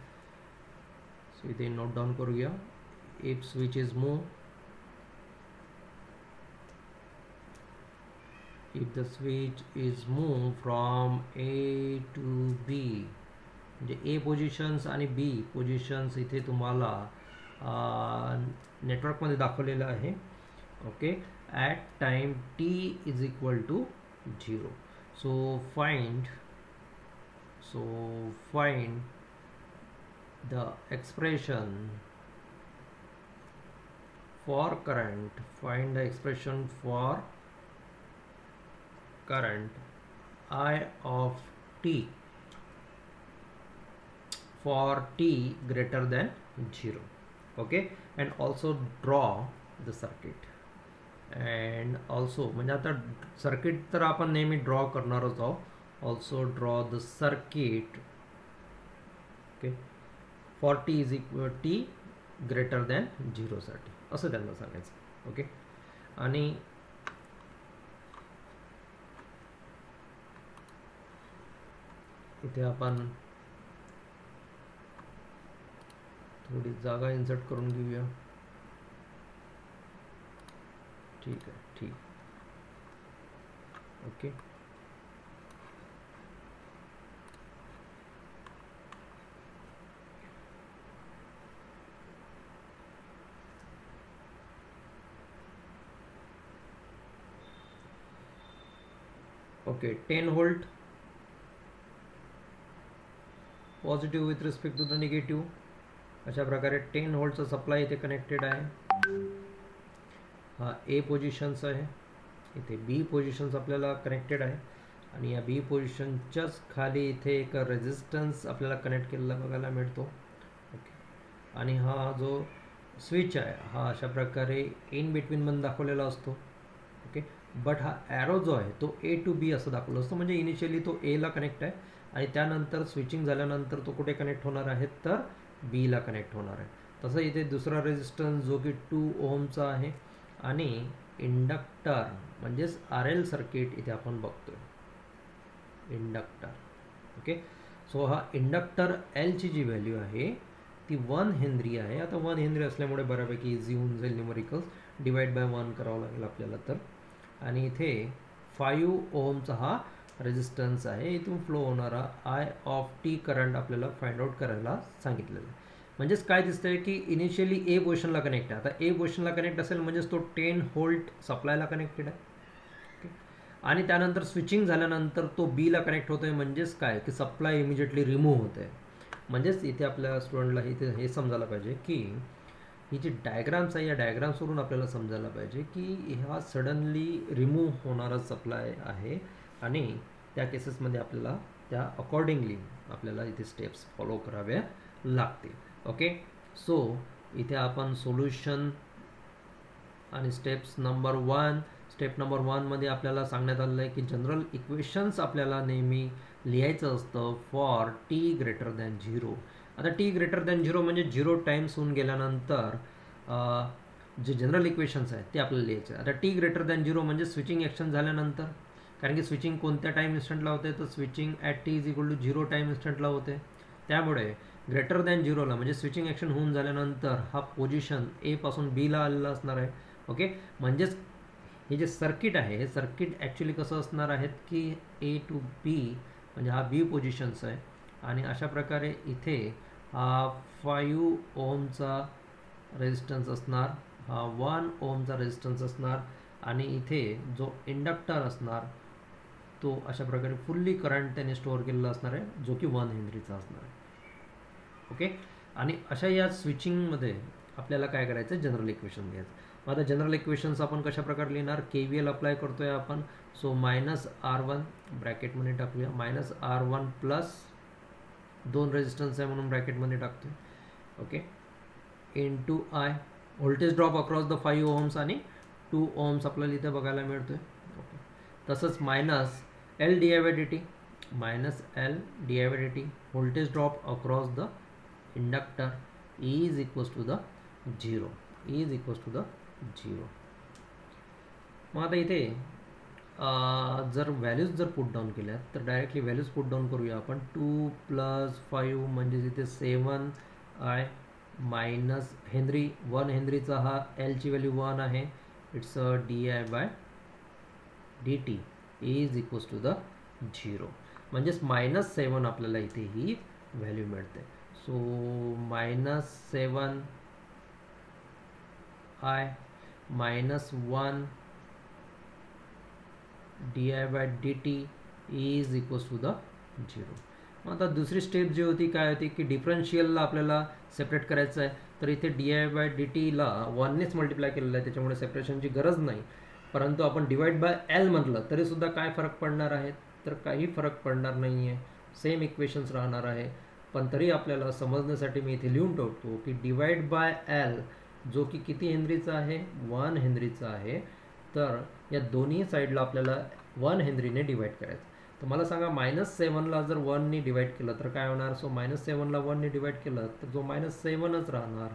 so इथे नोट डाऊन करूया. If switch is move, if the switch is move from A to B, म्हणजे A पोजिशन्स आणि B पोजिशन्स इथे तुम्हाला नेटवर्कमध्ये दाखवलेलं आहे. Okay, at time t is equal to 0. So find the expression for current, find the expression for current I of t for t greater than 0. Okay, and also draw the circuit. And also म्हणजे आता circuit तर आपण नेहमी draw करणारच आहोत. Also draw the circuit. Okay, for t is equal t greater than 0 साठी असं त्यांना सांगायचं. ओके, आणि इथे आपण थोडी जागा इन्सर्ट करून घेऊया. ठीक आहे, ठीक. Okay, okay, 10 volt positive with respect to the negative. अशा प्रकारे 10 व्होल्टचा सप्लाय इथे कनेक्टेड आहे. हा A पोजिशन्स आहे, इथे B पोजिशन्स आपल्याला कनेक्टेड आहे आणि या बी पोझिशनच्याच खाली इथे एक रेझिस्टन्स आपल्याला कनेक्ट केलेला बघायला मिळतो. ओके, आणि हा जो स्विच आहे हा अशा प्रकारे इन बिटवीन मध्ये दाखवलेला असतो. ओके, बट हा ॲरो जो आहे तो ए टू बी असं दाखवलं असतं, म्हणजे इनिशियली तो एला कनेक्ट आहे आणि त्यानंतर स्विचिंग झाल्यानंतर तो कुठे कनेक्ट होणार आहे तर बीला कनेक्ट होणार आहे. तसं इथे दुसरा रेजिस्टन्स जो की 2 ओमचा आहे आणि इंडक्टर म्हणजेच आर एल सर्किट इथे आपण बघतोय, इंडक्टर. ओके, सो हा इंडक्टर एलची जी व्हॅल्यू आहे ती 1 हेनरी आहे. आता 1 हेनरी असल्यामुळे बऱ्यापैकी इझी होऊन जाईल न्यूमरिकल्स, डिवाइड बाय 1 करावं लागेल आपल्याला तर. आणि इथे 5 ओमचा हा रेजिस्टन्स आहे. इथून फ्लो होणारा आय ऑफ टी करंट आपल्याला फाइंड आउट करायला सांगितलेलं आहे. म्हणजेच काय दिसतंय की इनिशियली ए पोझिशनला कनेक्ट आहे. आता ए पोझिशनला कनेक्ट असेल म्हणजेच तो 10 व्होल्ट सप्लायला कनेक्टेड आहे. ओके, आणि त्यानंतर स्विचिंग झाल्यानंतर तो बीला कनेक्ट होतोय, म्हणजेच काय की सप्लाय इमिजिएटली रिमूव्ह होते. म्हणजेच इथे आपल्या स्टुडंटला इथे हे समजायला पाहिजे की ही जी डायग्राम्स आहे या डायग्राम्सवरून आपल्याला समजायला पाहिजे की हा सडनली रिमूव्ह होणारा सप्लाय आहे आणि त्या केसेसमध्ये आपल्याला त्या अकॉर्डिंगली आपल्याला इथे स्टेप्स फॉलो कराव्या लागतील. ओके, सो इथे आपण सोल्युशन आणि स्टेप नंबर 1 मध्ये आपल्याला सांगण्यात आलेलं आहे की जनरल इक्वेशन्स आपल्याला नेहमी लिहायचं असतं फॉर टी ग्रेटर दॅन 0. आता टी ग्रेटर दॅन 0 म्हणजे 0 टाइम्स होऊन गेल्यानंतर जे जनरल इक्वेशन्स आहेत ते आपल्याला लिहायचे. आता टी ग्रेटर दॅन 0 म्हणजे स्विचिंग ॲक्शन झाल्यानंतर, कारण की स्विचिंग कोणत्या टाईम इन्स्टंटला होते तर switching at T is equal to 0 time इन्स्टंटला होते. त्यामुळे ग्रेटर दॅन 0ला म्हणजे स्विचिंग ॲक्शन होऊन झाल्यानंतर हा पोझिशन ए पासून बीला आलेला असणार आहे. ओके, म्हणजेच हे जे सर्किट आहे हे सर्किट ॲक्च्युली कसं असणार आहेत की ए टू बी म्हणजे हा बी पोझिशन्स आहे आणि अशा प्रकारे इथे हा 5 ओमचा रेजिस्टन्स असणार, हा 1 ओमचा रेजिस्टन्स असणार आणि इथे जो इंडक्टर असणार तो अशा प्रकारे फुल्ली करंट त्याने स्टोअर केलेला असणार आहे जो की 1 हेनरीचा असणार आहे. ओके, आणि अशा या स्विचिंगमध्ये आपल्याला काय करायचं आहे जनरल इक्वेशन घ्यायचं. मग आता जनरल इक्वेशन्स आपण कशा प्रकारे लिहिणार, KVL अप्लाय करतोय आपण. सो -R1 ब्रॅकेटमध्ये टाकूया, -R1 प्लस 2 रेजिस्टन्स आहे म्हणून ब्रॅकेटमध्ये टाकतोय. Okay, into I voltage drop across the 5 ohms आणि 2 ओम्स आपल्याला इथे बघायला मिळतोय. ओके, तसंच -L D by dt voltage drop across the inductor is equals to the 0. मग आता इथे जर व्हॅल्यूज जर पुट डाऊन केल्या तर डायरेक्टली व्हॅल्यूज पुट डाऊन करूया आपण. 2 + 5 म्हणजे इथे 7I मायनस हेनरी, 1 हेनरीचा हा एलची व्हॅल्यू 1 आहे. It's di/dt is equals to the 0. म्हणजेच -7 आपल्याला इथे ही व्हॅल्यू मिळते. So -7I -1 di/dt is equals to the 0. मग आता दुसरी स्टेप जी होती काय होती की डिफरन्शियलला आपल्याला सेपरेट करायचं आहे. तर इथे di/dtला 1नेच मल्टिप्लाय केलेलं आहे त्याच्यामुळे सेपरेशनची गरज नाही. परंतु आपण डिवाइड बाय एल म्हटलं तरीसुद्धा काय फरक पडणार आहे तर काही फरक पडणार नाही आहे, सेम इक्वेशन्स राहणार आहे. पण तरी आपल्याला समजण्यासाठी मी इथे लिहून ठेवतो की डिवाइड बाय एल जो की किती हेनरीचा आहे 1 हेनरीचा आहे. तर या दोन्ही साईडला आपल्याला 1 हेनरीने डिवाइड करायचं. तर मला सांगा -7ला जर 1ने डिवाइड केलं तर काय होणार. सो -7ला 1ने डिवाइड केलं तर जो -7च राहणार,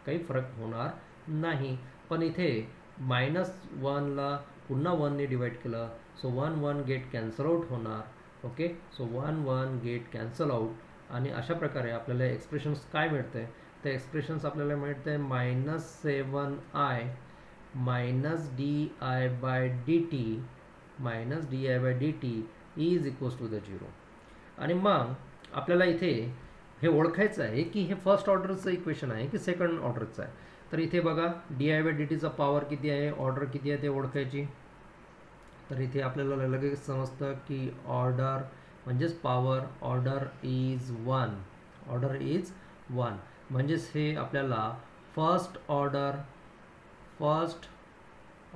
काही फरक होणार नाही. पण इथे -1ला पुन्हा 1ने डिवाइड केलं सो 1 गेट कॅन्सल आउट होणार. Okay, so 1 get cancel out आणि अशा प्रकारे आपल्याला एक्सप्रेशन्स काय मिळते तर एक्सप्रेशन्स आपल्याला मिळते -7I -di/dt is equals to the 0. आणि मग आपल्याला इथे हे ओळखायचं आहे की हे फर्स्ट ऑर्डरचं इक्वेशन आहे की सेकंड ऑर्डरचं आहे. तर इथे बघा di/dtचा पॉवर किती आहे, ऑर्डर किती आहे ते ओळखायची. तर इथे आपल्याला लगेच समजतं की ऑर्डर म्हणजेच पॉवर, ऑर्डर इज 1 म्हणजेच हे आपल्याला फर्स्ट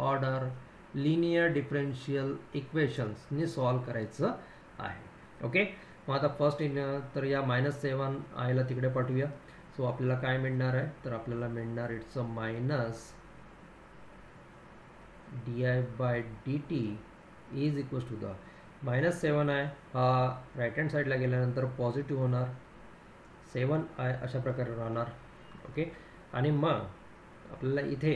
ऑर्डर लिनियर डिफरन्शियल इक्वेशन्सनी सॉल्व करायचं आहे. ओके, मग आता फर्स्ट तर या -7 आयला तिकडे पाठवूया. सो आपल्याला काय मिळणार आहे, तर आपल्याला मिळणार it's a minus di/dt is equals to the -7 आहे हा राईट हँड साईडला गेल्यानंतर पॉझिटिव्ह होणार, 7i अशा प्रकारे राहणार. ओके, आणि मग आपल्याला इथे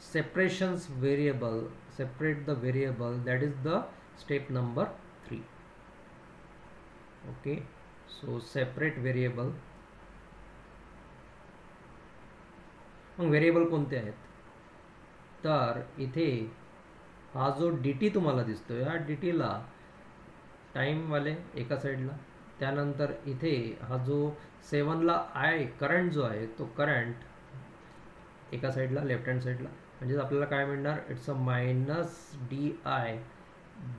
separations variable, separate the variable, that is the step number 3. Okay, so separate variable. मग व्हेरिएबल कोणते आहेत, तर इथे हा जो dt तुम्हाला दिसतोय, या dt ला टाईमवाले एका साईडला, त्यानंतर इथे हा जो 7ला i करंट जो आहे तो करंट एका साईडला, लेफ्ट हँड साईडला. म्हणजे आपल्याला काय मिळणार, it's a -di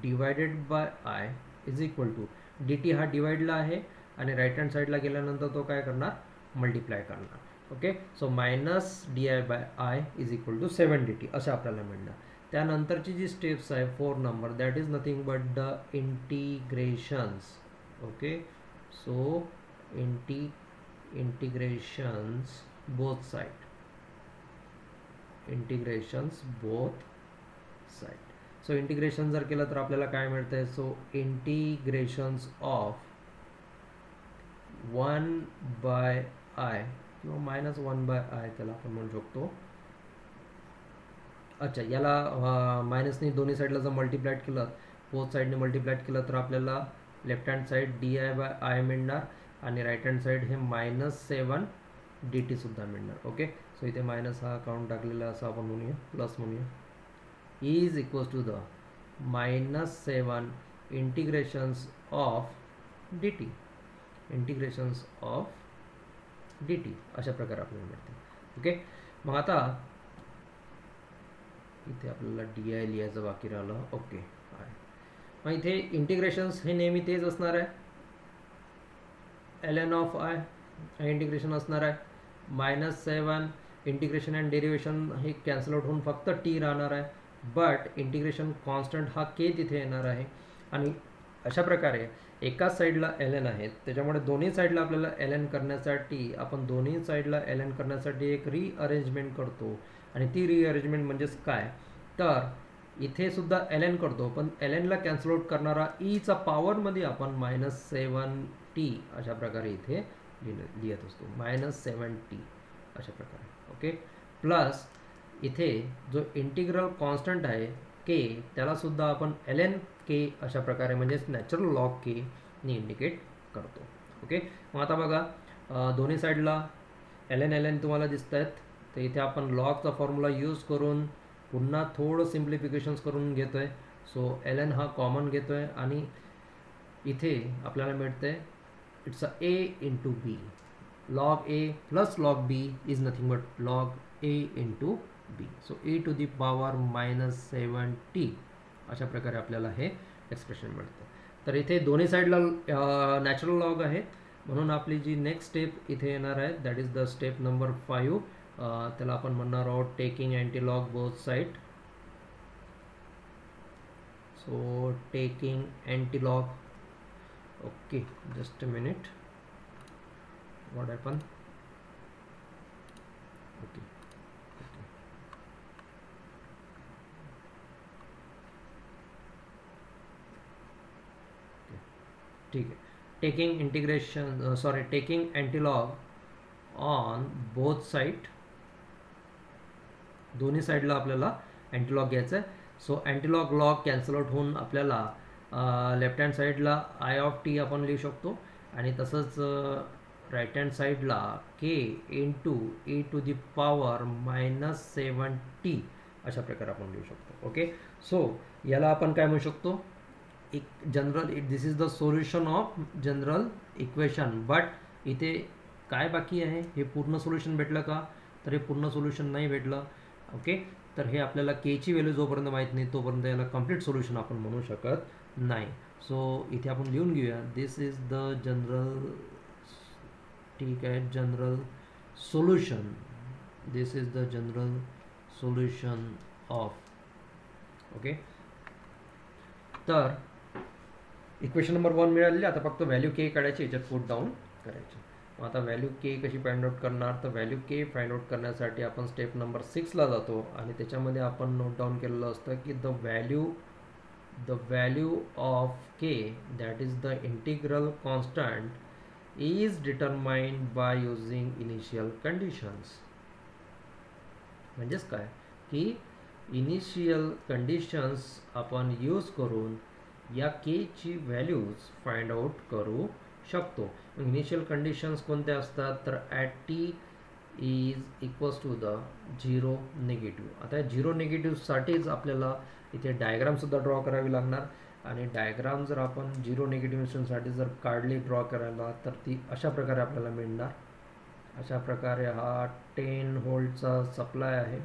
divided by i is equal to dt हा डिवाइडला आहे आणि राईट हँड साईडला गेल्यानंतर तो काय करणार, मल्टिप्लाय करणार. Okay, so -di/i is equal to 7dt असं आपल्याला मिळणार. त्यानंतरची जी स्टेप्स आहे 4 नंबर, that is nothing but the integrations. Okay, so integrations both side, integrations both side. So integration जर केलं तर आपल्याला काय मिळतंय, सो इंटिग्रेशन्स ऑफ 1/i किंवा -1/i त्याला आपण म्हणू शकतो. अच्छा, याला मायनसनी दोन्ही साईडला जर मल्टिप्लाइड केलं, बोथ साईडने मल्टिप्लाइड केलं तर आपल्याला लेफ्ट हँड साईड di/i मिळणार आणि राईट हँड साईड हे -7dt सुद्धा मिळणार. ओके, सो इथे मायनस हा काउंट टाकलेला असं आपण म्हणूया, प्लस म्हणूया, is equals to the -7 integrations of dt, integrations of dt अशा प्रकारे आपल्याला मिळते. ओके, मग आता इथे आपल्याला di लिहायचं बाकी राहिलं. ओके, मग इथे इंटिग्रेशन्स हे नेहमी तेच असणार आहे, ln ऑफ i हे इंटिग्रेशन असणार आहे. -7 इंटिग्रेशन अँड डेरिवेशन हे कॅन्सल आउट होऊन फक्त t राहणार आहे, बट इंटिग्रेशन कॉन्स्टंट हा k तिथे येणार आहे. आणि अशा प्रकारे एकाच साईडला ln आहेत, त्याच्यामुळे दोन्ही साईडला आपल्याला ln करण्यासाठी आपण दोन्ही साईडला ln करण्यासाठी एक रिअरेंजमेंट करतो. आणि ती रिअरेंजमेंट म्हणजेच काय, तर इथे सुद्धा ln करतो, पण lnला कॅन्सल आउट करणारा ईचा पॉवरमध्ये आपण -7t अशा प्रकारे इथे लिहित असतो, -7t अशा प्रकारे. ओके, प्लस इथे जो इंटिग्रल कॉन्स्टंट आहे k, त्याला सुद्धा आपण ln k अशा प्रकारे म्हणजेच नॅचरल लॉग k ने इंडिकेट करतो. ओके, मग आता बघा दोन्ही साईडला ln तुम्हाला दिसत आहेत, तर इथे आपण लॉगचा फॉर्म्युला यूज करून पुन्हा थोडं सिम्प्लिफिकेशन्स करून घेतो आहे. सो ln हा कॉमन घेतो आहे आणि इथे आपल्याला मिळतं आहे it's a a into B, log a plus log b is nothing but log a into B. So e to the power -7t अशा प्रकारे आपल्याला हे एक्सप्रेशन मिळतं. तर इथे दोन्ही साईडला नॅचरल लॉग आहे, म्हणून आपली जी नेक्स्ट स्टेप इथे येणार आहे, that is the step number 5. त्याला आपण म्हणणार आहोत taking antilog both side. So taking antilog. Okay, just a minute, what happen. Okay, ठीक आहे. Taking integration taking antilog on both side, दोन्ही साईडला आपल्याला अँटीलॉग घ्यायचं आहे. So antilog log cancel out होऊन आपल्याला लेफ्ट हँड साईडला i ऑफ t आपण लिहू शकतो आणि तसंच राईट हँड साईडला k into e to the power -7t अशा प्रकारे आपण लिहू शकतो. ओके, सो याला आपण काय म्हणू शकतो, एक general, this is the solution of general equation. But इथे काय बाकी आहे, हे पूर्ण सोल्युशन भेटलं का, तर हे पूर्ण सोल्युशन नाही भेटलं. ओके, तर हे आपल्याला के ची व्हॅल्यू जोपर्यंत माहीत नाही तोपर्यंत याला कम्प्लीट सोल्युशन आपण म्हणू शकत नाही. सो इथे आपण लिहून घेऊया, दिस इज द जनरल, ठीक आहे, general solution, this is the general solution of okay, तर इक्वेशन नंबर 1 मिळालेली. आता फक्त व्हॅल्यू के काढायची, याच्यात पुट डाऊन करायची. मग आता व्हॅल्यू के कशी फाइंड आउट करणार, तर व्हॅल्यू के फाइंड आउट करण्यासाठी आपण स्टेप नंबर 6ला जातो आणि त्याच्यामध्ये आपण नोट डाऊन केलेलं असतं की the value of K, that is the integral constant, is determined by using initial conditions. म्हणजेच काय की इनिशियल कंडिशन्स आपण यूज करून या के ची व्हॅल्यूज फाइंड आउट करू शकतो. इनिशियल कंडिशन्स कोणत्या असतात, तर at T is equals to the 0 negative. आता 0 निगेटिव्हसाठीच आपल्याला इथे डायग्रामसुद्धा ड्रॉ करावी लागणार आणि डायग्राम जर आपण 0 निगेटिव्ह इन्स्टंटसाठी जर काढली ड्रॉ करायला, तर ती अशा प्रकारे आपल्याला मिळणार. अशा प्रकारे हा 10 व्होल्टचा सप्लाय आहे.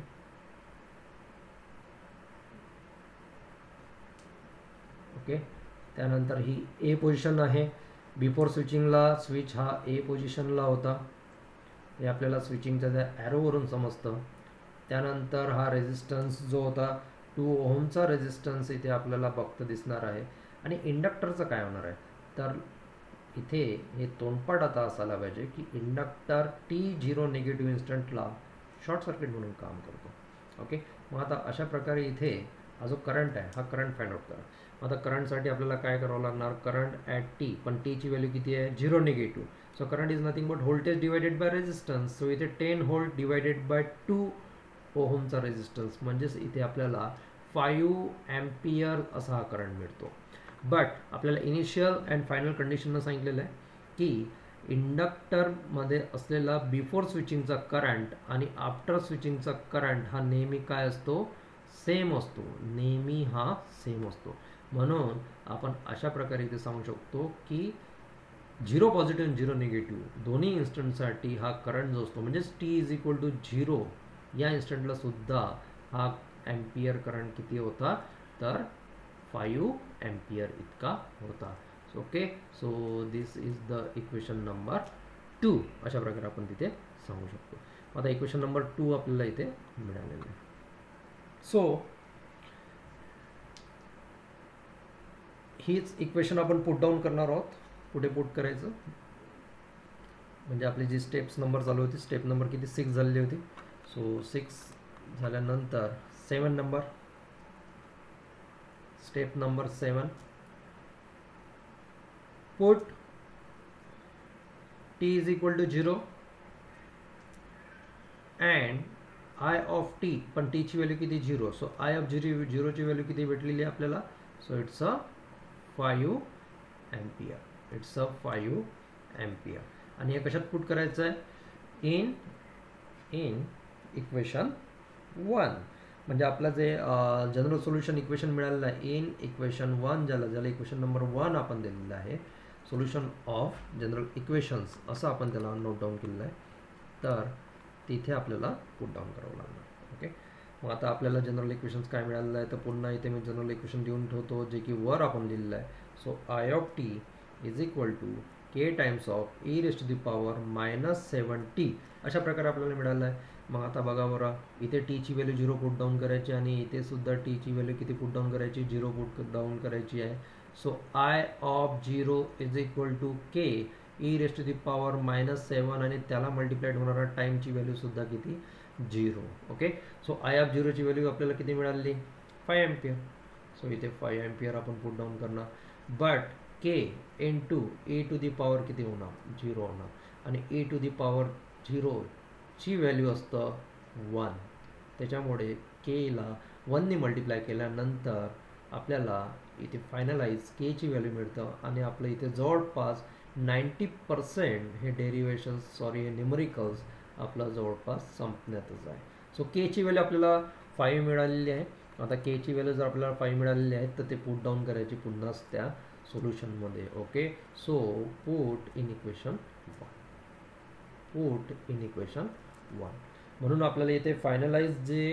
ओके, त्यानंतर ही ए पोझिशन आहे. बिफोर स्विचिंगला स्विच हा ए पोझिशनला होता, हे आपल्याला स्विचिंगच्या त्या ॲरोवरून समजतं. त्यानंतर हा रेझिस्टन्स जो होता 2 ओहमचा रेझिस्टन्स इथे आपल्याला फक्त दिसणार आहे. आणि इंडक्टरचं काय होणार आहे, तर इथे हे तोंडपाठ आता असायला पाहिजे की इंडक्टर T0 निगेटिव्ह इन्स्टंटला शॉर्ट सर्किट म्हणून काम करतो. ओके, मग आता अशा प्रकारे इथे हा जो करंट आहे हा करंट फाइंड आउट करा. आता करंटसाठी आपल्याला काय करावं लागणार, करंट ॲट टी, पण टीची व्हॅल्यू किती आहे, 0 negative. So current is nothing but voltage divided by resistance. So इथे 10 व्होल्ट डिवायडेड बाय 2 ओहमचा रेझिस्टन्स, म्हणजेच इथे आपल्याला 5 ॲम्पियर असा हा करंट मिळतो. बट आपल्याला इनिशियल अँड फायनल कंडिशननं सांगितलेलं आहे की इंडक्टरमध्ये असलेला बिफोर स्विचिंगचा करंट आणि आफ्टर स्विचिंगचा करंट हा नेहमी काय असतो, सेम असतो. नेहमी हा सेम असतो. म्हणून आपण अशा प्रकारे इथे सांगू शकतो की 0 पॉझिटिव्ह आणि 0 निगेटिव्ह दोन्ही इन्स्टंटसाठी हा करंट जो असतो, म्हणजेच टी इज इक्वल टू 0 या इन्स्टंटला सुद्धा हा ॲम्पियर करंट किती होता, तर 5 ॲम्पियर इतका होता. Okay, so this is the equation number 2. अशा प्रकारे आपण तिथे सांगू शकतो. आता इक्वेशन नंबर 2 आपल्याला इथे मिळालेलं आहे. सो हीच इक्वेशन आपण पुट डाऊन करणार आहोत. कुठे पुट करायचं, म्हणजे आपली जी स्टेप्स नंबर चालू होती, स्टेप नंबर किती 6 झालेली होती. सो 6 झाल्यानंतर 7 number, step number 7, put T is equal to 0 and I of T, पण टीची व्हॅल्यू किती 0. सो आय ऑफ 0ची व्हॅल्यू किती भेटलेली आहे आपल्याला, so it's a 5 ampere. It's a 5 ampere. आणि हे कशात पुट करायचं आहे, इन इक्वेशन 1. म्हणजे आपलं जे जनरल सोल्युशन इक्वेशन मिळालेलं आहे इन इक्वेशन 1, ज्याला इक्वेशन नंबर 1 आपण दिलेलं आहे, सोल्युशन ऑफ जनरल इक्वेशन्स असं आपण त्याला नोट डाऊन केलेलं आहे. तर तिथे आपल्याला पुट डाऊन करावं लागणार. ओके, मग आता आपल्याला जनरल इक्वेशन्स काय मिळालेलं आहे, तर पुन्हा इथे मी जनरल इक्वेशन लिहून ठेवतो, जे की वर आपण लिहिलेलं आहे. So I of T is equal to K times of e raise to the power -7t, अशा प्रकारे आपल्याला मिळालं आहे. मग आता बघा बरं, इथे टीची व्हॅल्यू 0 पुट डाऊन करायची आणि इथे सुद्धा टीची व्हॅल्यू किती पुट डाऊन करायची, 0 पुट डाऊन करायची आहे. So I of 0 is equal to K e raise to the power -7 आणि त्याला मल्टिप्लाइड होणारा टाईमची व्हॅल्यू सुद्धा किती, 0. ओके, सो आय ऑफ 0ची व्हॅल्यू आपल्याला किती मिळाली, 5 ॲम्पियर. सो इथे 5 ॲम्पियर आपण पुट डाऊन करणार. But K into E to the power किती होणार, 0 होणार. आणि ए टू दी पॉवर 0ची व्हॅल्यू असतं 1. त्याच्यामुळे केला 1ने मल्टिप्लाय केल्यानंतर आपल्याला इथे फायनलाइज केची व्हॅल्यू मिळतं आणि आपलं इथे जवळपास 90% हे डेरिवेशन्स हे न्यूमरिकल्स आपला जवळपास संपण्यातच आहे. सो केची व्हॅल्यू आपल्याला 5 मिळालेली आहे. आता केची व्हॅल्यू जर आपल्याला 5 मिळालेली आहे तर ते पुट डाऊन करायची पुन्हाच त्या सोल्युशनमध्ये. Okay, so put in equation 1. म्हणून आपल्याला इथे फायनलाइज जे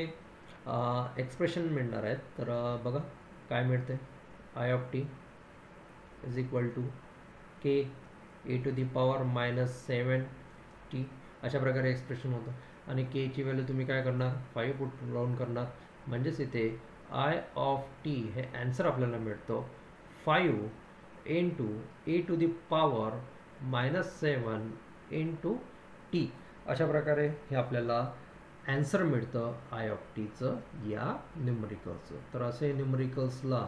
एक्सप्रेशन मिळणार आहेत, तर बघा काय मिळते, I of T is equal to K E to the power -7t, अशा प्रकारे एक्सप्रेशन होतं. आणि केची व्हॅल्यू तुम्ही काय करणार, 5 पुट डाऊन करणार, म्हणजेच इथे आय ऑफ टी हे ॲन्सर आपल्याला मिळतं 5 into e to the power -7 into T. अशा प्रकारे हे आपल्याला ॲन्सर मिळतं आय ऑफ टीचं या न्यूमरिकल्सचं. तर असे न्यूमरिकल्सला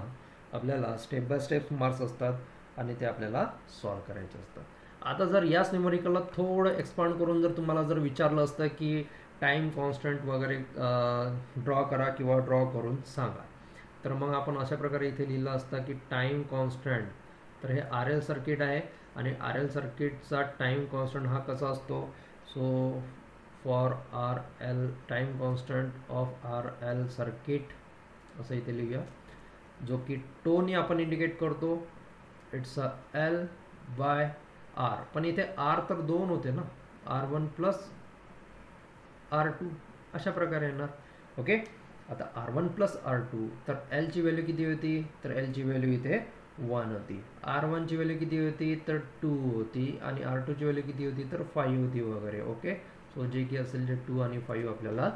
आपल्याला स्टेप बाय स्टेप मार्क्स असतात आणि ते आपल्याला सॉल्व करायचे असतात. आता जर याच न्यूमरिकलला थोडं एक्सपांड करून जर तुम्हाला जर विचारलं असतं की टाईम कॉन्स्टंट वगैरे ड्रॉ करा किंवा ड्रॉ करून सांगा, तर मग आपण अशा प्रकारे इथे लिहिलं असतं की टाईम कॉन्स्टंट. तर हे आर एल सर्किट आहे आणि आर एल सर्किटचा टाईम कॉन्स्टंट हा कसा असतो. So for R L time constant of R L circuit असं इथे लिहूया, जो की टोनी आपण इंडिकेट करतो. It's a L by R. पण इथे आर तर 2 होते ना, R1 प्लस R2 अशा प्रकारे येणार. ओके, आता R1 प्लस R2, तर एलची व्हॅल्यू किती होती, तर एलची व्हॅल्यू इथे 1 होती. R1ची व्हॅल्यू किती होती, तर 2 होती आणि R2ची व्हॅल्यू किती होती, तर 5 होती वगैरे. ओके, सो जे की असेल जे 2 आणि 5 आपल्याला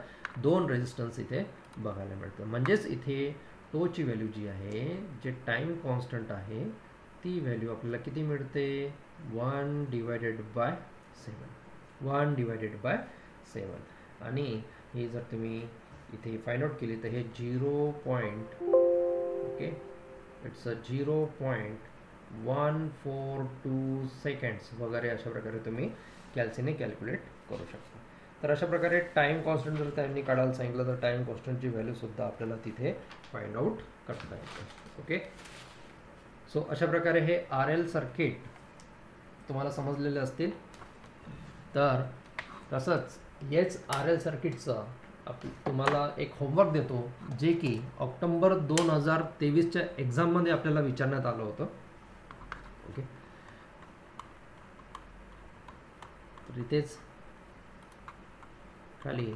2 रेजिस्टन्स इथे बघायला मिळतं. म्हणजेच इथे टोची व्हॅल्यू जी आहे, जे टाईम कॉन्स्टंट आहे, ती व्हॅल्यू आपल्याला किती मिळते, 1 डिवायडेड बाय 7. 1 divided by 7. आणि हे जर तुम्ही इथे फाइंड आउट केली तर हे 0. ओके, इट्स अ 0.142 सेकंड्स वगैरे अशा प्रकारे तुम्ही कॅल्सीने कॅल्क्युलेट करू शकता. तर अशा प्रकारे टाईम कॉन्स्टंट जर त्यांनी काढायला सांगितलं तर टाईम कॉन्स्टंटची व्हॅल्यूसुद्धा आपल्याला तिथे फाइंड आउट करता येते. ओके, सो अशा प्रकारे हे आर एल सर्किट तुम्हाला समजलेले असतील. तर तसंच हेच आर एल सर्किटचं तुम्हाला एक होमवर्क देतो, जे की ऑक्टोबर 2023च्या एक्झाममध्ये आपल्याला विचारण्यात आलं होतं. ओके, तर इथेच खाली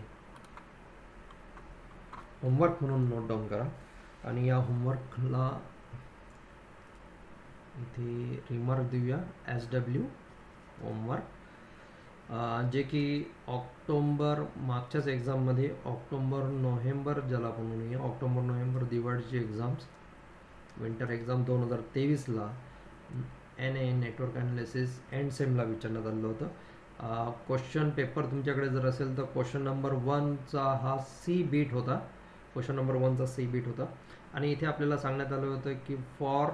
होमवर्क म्हणून नोट डाऊन करा आणि या होमवर्कला इथे रिमार्क देऊया, SW होमवर्क, जे की ऑक्टोबर मागच्याच एक्झाममध्ये ऑक्टोबर-नोव्हेंबर ज्याला आपण म्हणूया, ऑक्टोबर-नोव्हेंबर दिवाळीची एक्झाम्स, विंटर एक्झाम 2023ला NA नेटवर्क ॲनालिसिस एंड सेमला विचारण्यात आलं होतं. क्वेश्चन पेपर तुमच्याकडे जर असेल तर क्वेश्चन नंबर 1चा हा सी बीट होता. क्वेश्चन नंबर 1चा सी बीट होता आणि इथे आपल्याला सांगण्यात आलं होतं की for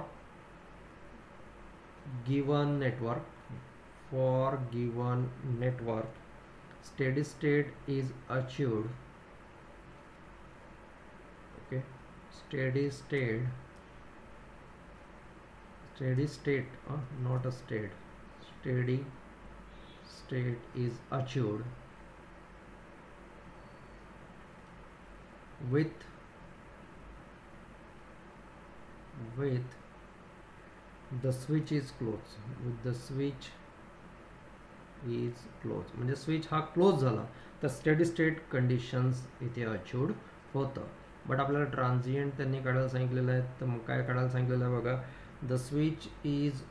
given network steady state is achieved. Okay, steady state not a state, steady state is achieved with the switch is closed. म्हणजे स्विच हा क्लोज झाला तर स्टेडी स्टेट कंडिशन्स इथे अचीव्ड होतं. बट आपल्याला ट्रान्झिएंट त्यांनी काढायला सांगितलेलं आहे. तर मग काय काढायला सांगितलेलं आहे बघा, the switch is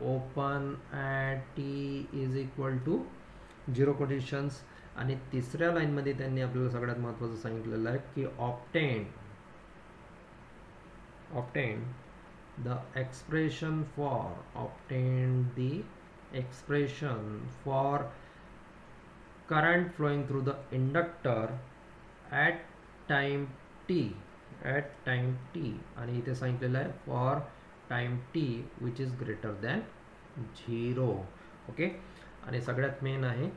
open at T is equal to 0 conditions. आणि तिसऱ्या लाईनमध्ये त्यांनी आपल्याला सगळ्यात महत्त्वाचं सांगितलेलं आहे की obtain the expression for current flowing through the inductor at time t आणि इथे सांगितलेलं आहे for time t which is greater than 0. Okay, आणि सगळ्यात मेन आहे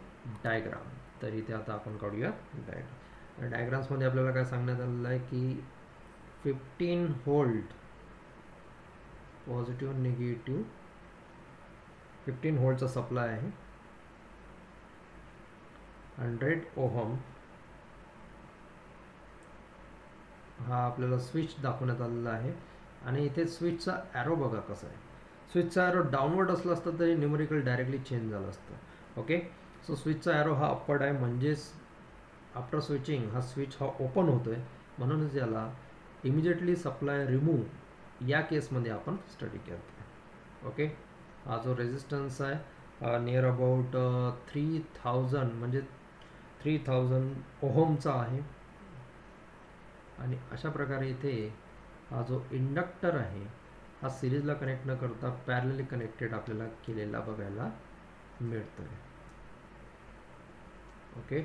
डायग्राम. तर इथे आता आपण काढूया डायग्राम. डायग्राम्समध्ये आपल्याला काय सांगण्यात आलेलं आहे की 15 व्होल्ट पॉझिटिव्ह निगेटिव्ह 15 व्होल्टचा सप्लाय आहे, 100 ओहम हा आपल्याला स्विच दाखवण्यात आलेला आहे. आणि इथे स्विचचा ॲरो बघा कसा आहे. स्विचचा ॲरो डाऊनवर्ड असला असतं तरी न्यूमरिकल डायरेक्टली चेंज झालं असतं. ओके, सो स्विचचा ॲरो हा अपवर्ड आहे, म्हणजेच आफ्टर स्विचिंग हा स्विच हा ओपन होतोय, म्हणूनच याला इमिजिएटली सप्लाय रिमूव्ह या केसमध्ये आपण स्टडी करतो. ओके, हा जो रेजिस्टन्स आहे नियर अबाउट 3000 म्हणजे 3000 ओहमचा आहे. आणि अशा प्रकारे इथे हा जो इंडक्टर आहे हा सिरीजला कनेक्ट न करता पॅरलली कनेक्टेड आपल्याला केलेला बघायला मिळतोय. ओके,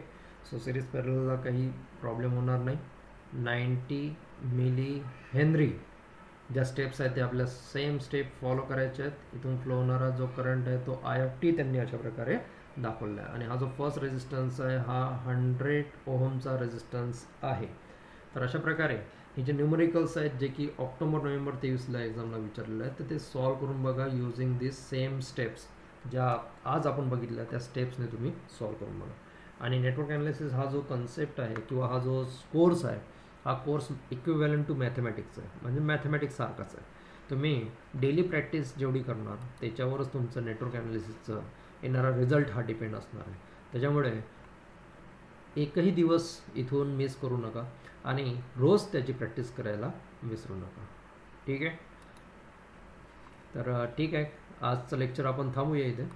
सो सिरीज पॅरलला काही प्रॉब्लेम होणार नाही. 90 मिली हेनरी ज्या स्टेप्स आहेत ते आपल्या सेम स्टेप फॉलो करायचे आहेत. इथून फ्लो होणारा जो करंट आहे तो I त्यांनी अशा प्रकारे दाखवला आहे. आणि हा जो फर्स्ट रेजिस्टन्स आहे हा 100 ओहमचा रेजिस्टन्स आहे. तर अशा प्रकारे हे जे न्यूमरिकल्स आहेत जे की ऑक्टोबर नोव्हेंबर 23ला एक्झामला विचारलेलं आहे तर ते सॉल्व करून बघा युझिंग दिस सेम स्टेप्स ज्या आज आपण बघितल्या त्या स्टेप्सने तुम्ही सॉल्व करून बघा. आणि नेटवर्क ॲनालिसिस हा जो कन्सेप्ट आहे किंवा हा जो कोर्स आहे हा कोर्स इक्विव्हॅलंट टू मॅथमॅटिक्स आहे, म्हणजे मॅथमॅटिक्स सारखाच आहे. तुम्ही डेली प्रॅक्टिस जेवढी करणार त्याच्यावरच तुमचं नेटवर्क ॲनालिसिसचं येणारा रिझल्ट हा डिपेंड असणार आहे. त्याच्यामुळे एकही दिवस इथून मिस करू नका आणि रोज त्याची प्रॅक्टिस करायला विसरू नका. ठीक आहे, तर ठीक आहे, आजचं लेक्चर आपण थांबूया इथे.